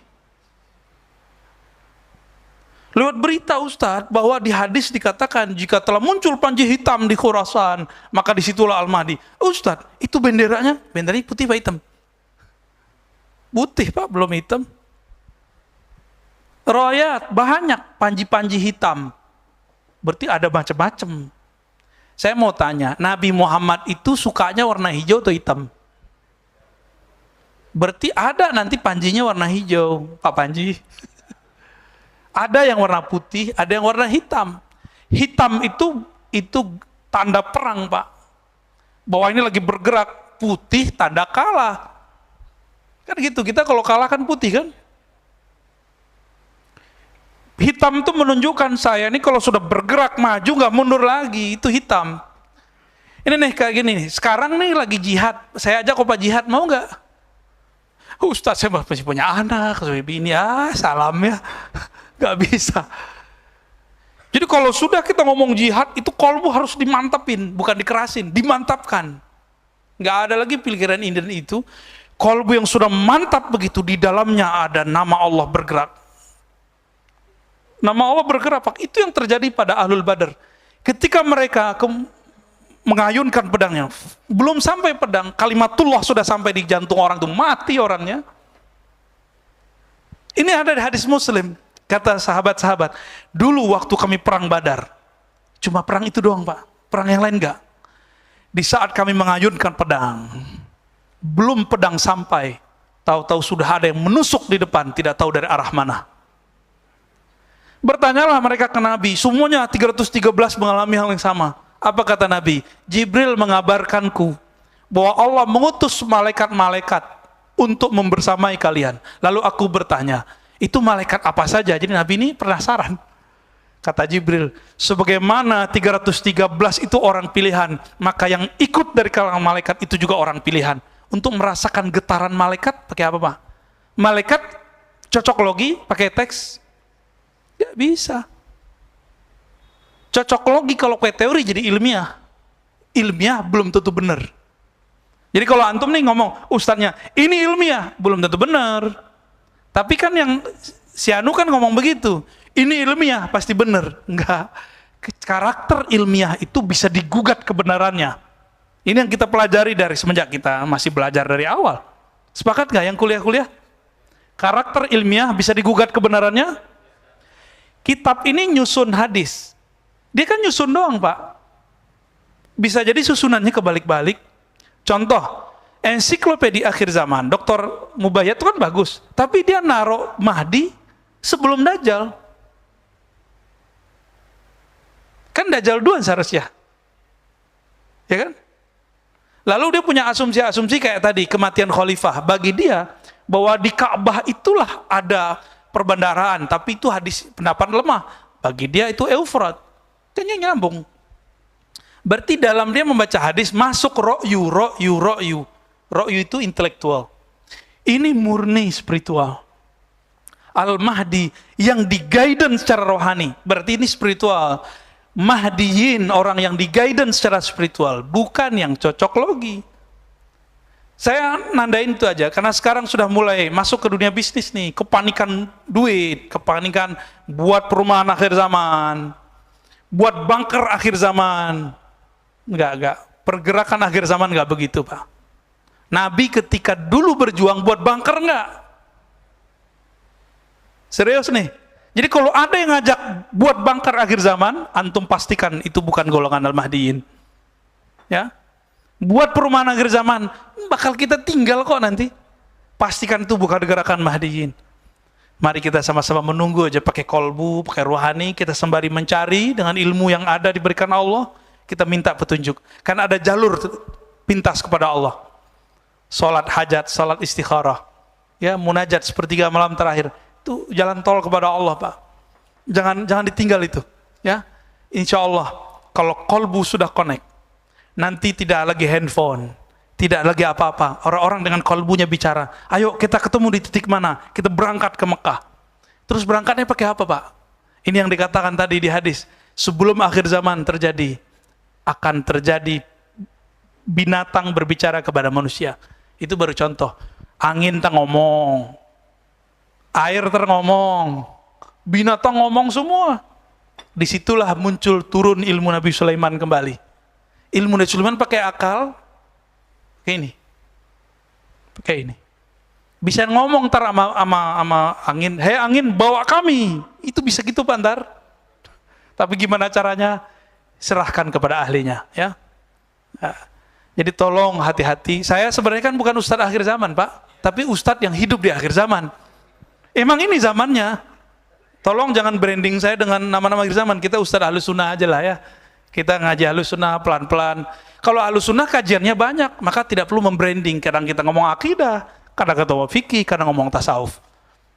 Lewat berita Ustadz, bahwa di hadis dikatakan jika telah muncul panji hitam di Khurasan, maka disitulah Al-Mahdi. Ustadz, itu benderanya putih apa hitam? Putih Pak, belum hitam. Riwayat banyak panji-panji hitam. Berarti ada macam-macam. Saya mau tanya, Nabi Muhammad itu sukanya warna hijau atau hitam? Berarti ada nanti panjinya warna hijau, Pak Panji. Ada yang warna putih, ada yang warna hitam. Hitam itu tanda perang, Pak. Bahwa ini lagi bergerak. Putih tanda kalah. Kan gitu, kita kalau kalah kan putih kan? Hitam itu menunjukkan saya ini kalau sudah bergerak maju nggak mundur lagi, itu hitam. Ini nih kayak gini nih, sekarang nih lagi jihad, saya ajak Pak jihad, mau nggak? Ustaz saya masih punya anak, saya bini, salam ya, nggak bisa. Jadi kalau sudah kita ngomong jihad, itu kolbu harus dimantapin, bukan dikerasin, dimantapkan. Nggak ada lagi pikiran ini dan itu, kolbu yang sudah mantap begitu, di dalamnya ada nama Allah bergerak. Nama Allah bergerak, Pak. Itu yang terjadi pada Ahlul Badar. Ketika mereka mengayunkan pedangnya, belum sampai pedang, kalimatullah sudah sampai di jantung orang itu, mati orangnya. Ini ada di hadis Muslim, kata sahabat-sahabat, dulu waktu kami perang Badar, cuma perang itu doang, Pak, perang yang lain enggak. Di saat kami mengayunkan pedang, belum pedang sampai, tahu-tahu sudah ada yang menusuk di depan, tidak tahu dari arah mana. Bertanyalah mereka ke Nabi, semuanya 313 mengalami hal yang sama. Apa kata Nabi? Jibril mengabarkanku bahwa Allah mengutus malaikat-malaikat untuk membersamai kalian. Lalu aku bertanya, itu malaikat apa saja? Jadi Nabi ini penasaran. Kata Jibril, sebagaimana 313 itu orang pilihan, maka yang ikut dari kalangan malaikat itu juga orang pilihan. Untuk merasakan getaran malaikat, pakai apa, Pak? Malaikat cocok logi, pakai teks? Ya bisa. Cocok logi kalau pakai teori jadi ilmiah. Ilmiah belum tentu benar. Jadi kalau antum nih ngomong, ustadznya, ini ilmiah, belum tentu benar. Tapi kan yang si Anu kan ngomong begitu, ini ilmiah, pasti benar. Enggak. Karakter ilmiah itu bisa digugat kebenarannya. Ini yang kita pelajari dari semenjak kita masih belajar dari awal. Sepakat nggak yang kuliah-kuliah? Karakter ilmiah bisa digugat kebenarannya? Kitab ini nyusun hadis. Dia kan nyusun doang, Pak. Bisa jadi susunannya kebalik-balik. Contoh, ensiklopedia akhir zaman, Dr. Mubayyad itu kan bagus, tapi dia naruh Mahdi sebelum Dajjal. Kan Dajjal duluan seharusnya. Ya kan? Lalu dia punya asumsi-asumsi kayak tadi, kematian khalifah. Bagi dia, bahwa di Ka'bah itulah ada perbendaharaan, tapi itu hadis pendapat lemah. Bagi dia itu Eufrat. Kayaknya nyambung. Berarti dalam dia membaca hadis masuk ro'yu. Ro'yu itu intelektual. Ini murni spiritual. Al-Mahdi yang di-guidance secara rohani. Berarti ini spiritual. Mahdiyin, orang yang di-guidance secara spiritual, bukan yang cocok logi. Saya nandain itu aja, karena sekarang sudah mulai masuk ke dunia bisnis nih, kepanikan duit, kepanikan buat perumahan akhir zaman, buat bunker akhir zaman. Enggak, pergerakan akhir zaman enggak begitu, Pak. Nabi ketika dulu berjuang buat bunker enggak? Serius nih. Jadi kalau ada yang ngajak buat bunker akhir zaman, antum pastikan itu bukan golongan Al-Mahdiyin. Ya. Buat perumahan akhir zaman, bakal kita tinggal kok nanti. Pastikan itu bukan gerakan Mahdiyin. Mari kita sama-sama menunggu aja, pakai kolbu, pakai rohani, kita sembari mencari dengan ilmu yang ada diberikan Allah, kita minta petunjuk. Karena ada jalur pintas kepada Allah. Salat hajat, salat istikharah, ya, munajat sepertiga malam terakhir, itu jalan tol kepada Allah, Pak. Jangan ditinggal itu, ya. Insya Allah, kalau kolbu sudah connect, nanti tidak lagi handphone, tidak lagi apa-apa. Orang-orang dengan kolbunya bicara, ayo kita ketemu di titik mana, kita berangkat ke Mekah. Terus berangkatnya pakai apa, Pak? Ini yang dikatakan tadi di hadis, sebelum akhir zaman terjadi, akan terjadi binatang berbicara kepada manusia. Itu baru contoh. Angin tak ngomong, air terngomong, binatang ngomong semua. Disitulah muncul turun ilmu Nabi Sulaiman kembali. Ilmu Nabi Sulaiman pakai akal, pakai ini. Bisa ngomong ntar sama angin, hei angin bawa kami. Itu bisa gitu, Pak, ntar. Tapi gimana caranya? serahkan kepada ahlinya, ya. Nah, jadi tolong hati-hati. Saya sebenarnya kan bukan ustadz akhir zaman, Pak, tapi ustadz yang hidup di akhir zaman. Emang ini zamannya. Tolong jangan branding saya dengan nama-nama akhir zaman. Kita ustadz ahlus sunnah aja lah ya. Kita ngaji ahlus sunnah pelan-pelan. Kalau ahlus sunnah kajiannya banyak, maka tidak perlu membranding. Kadang kita ngomong akidah, kadang kita ngomong fikih, kadang ngomong tasawuf.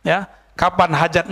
Ya, kapan hajatnya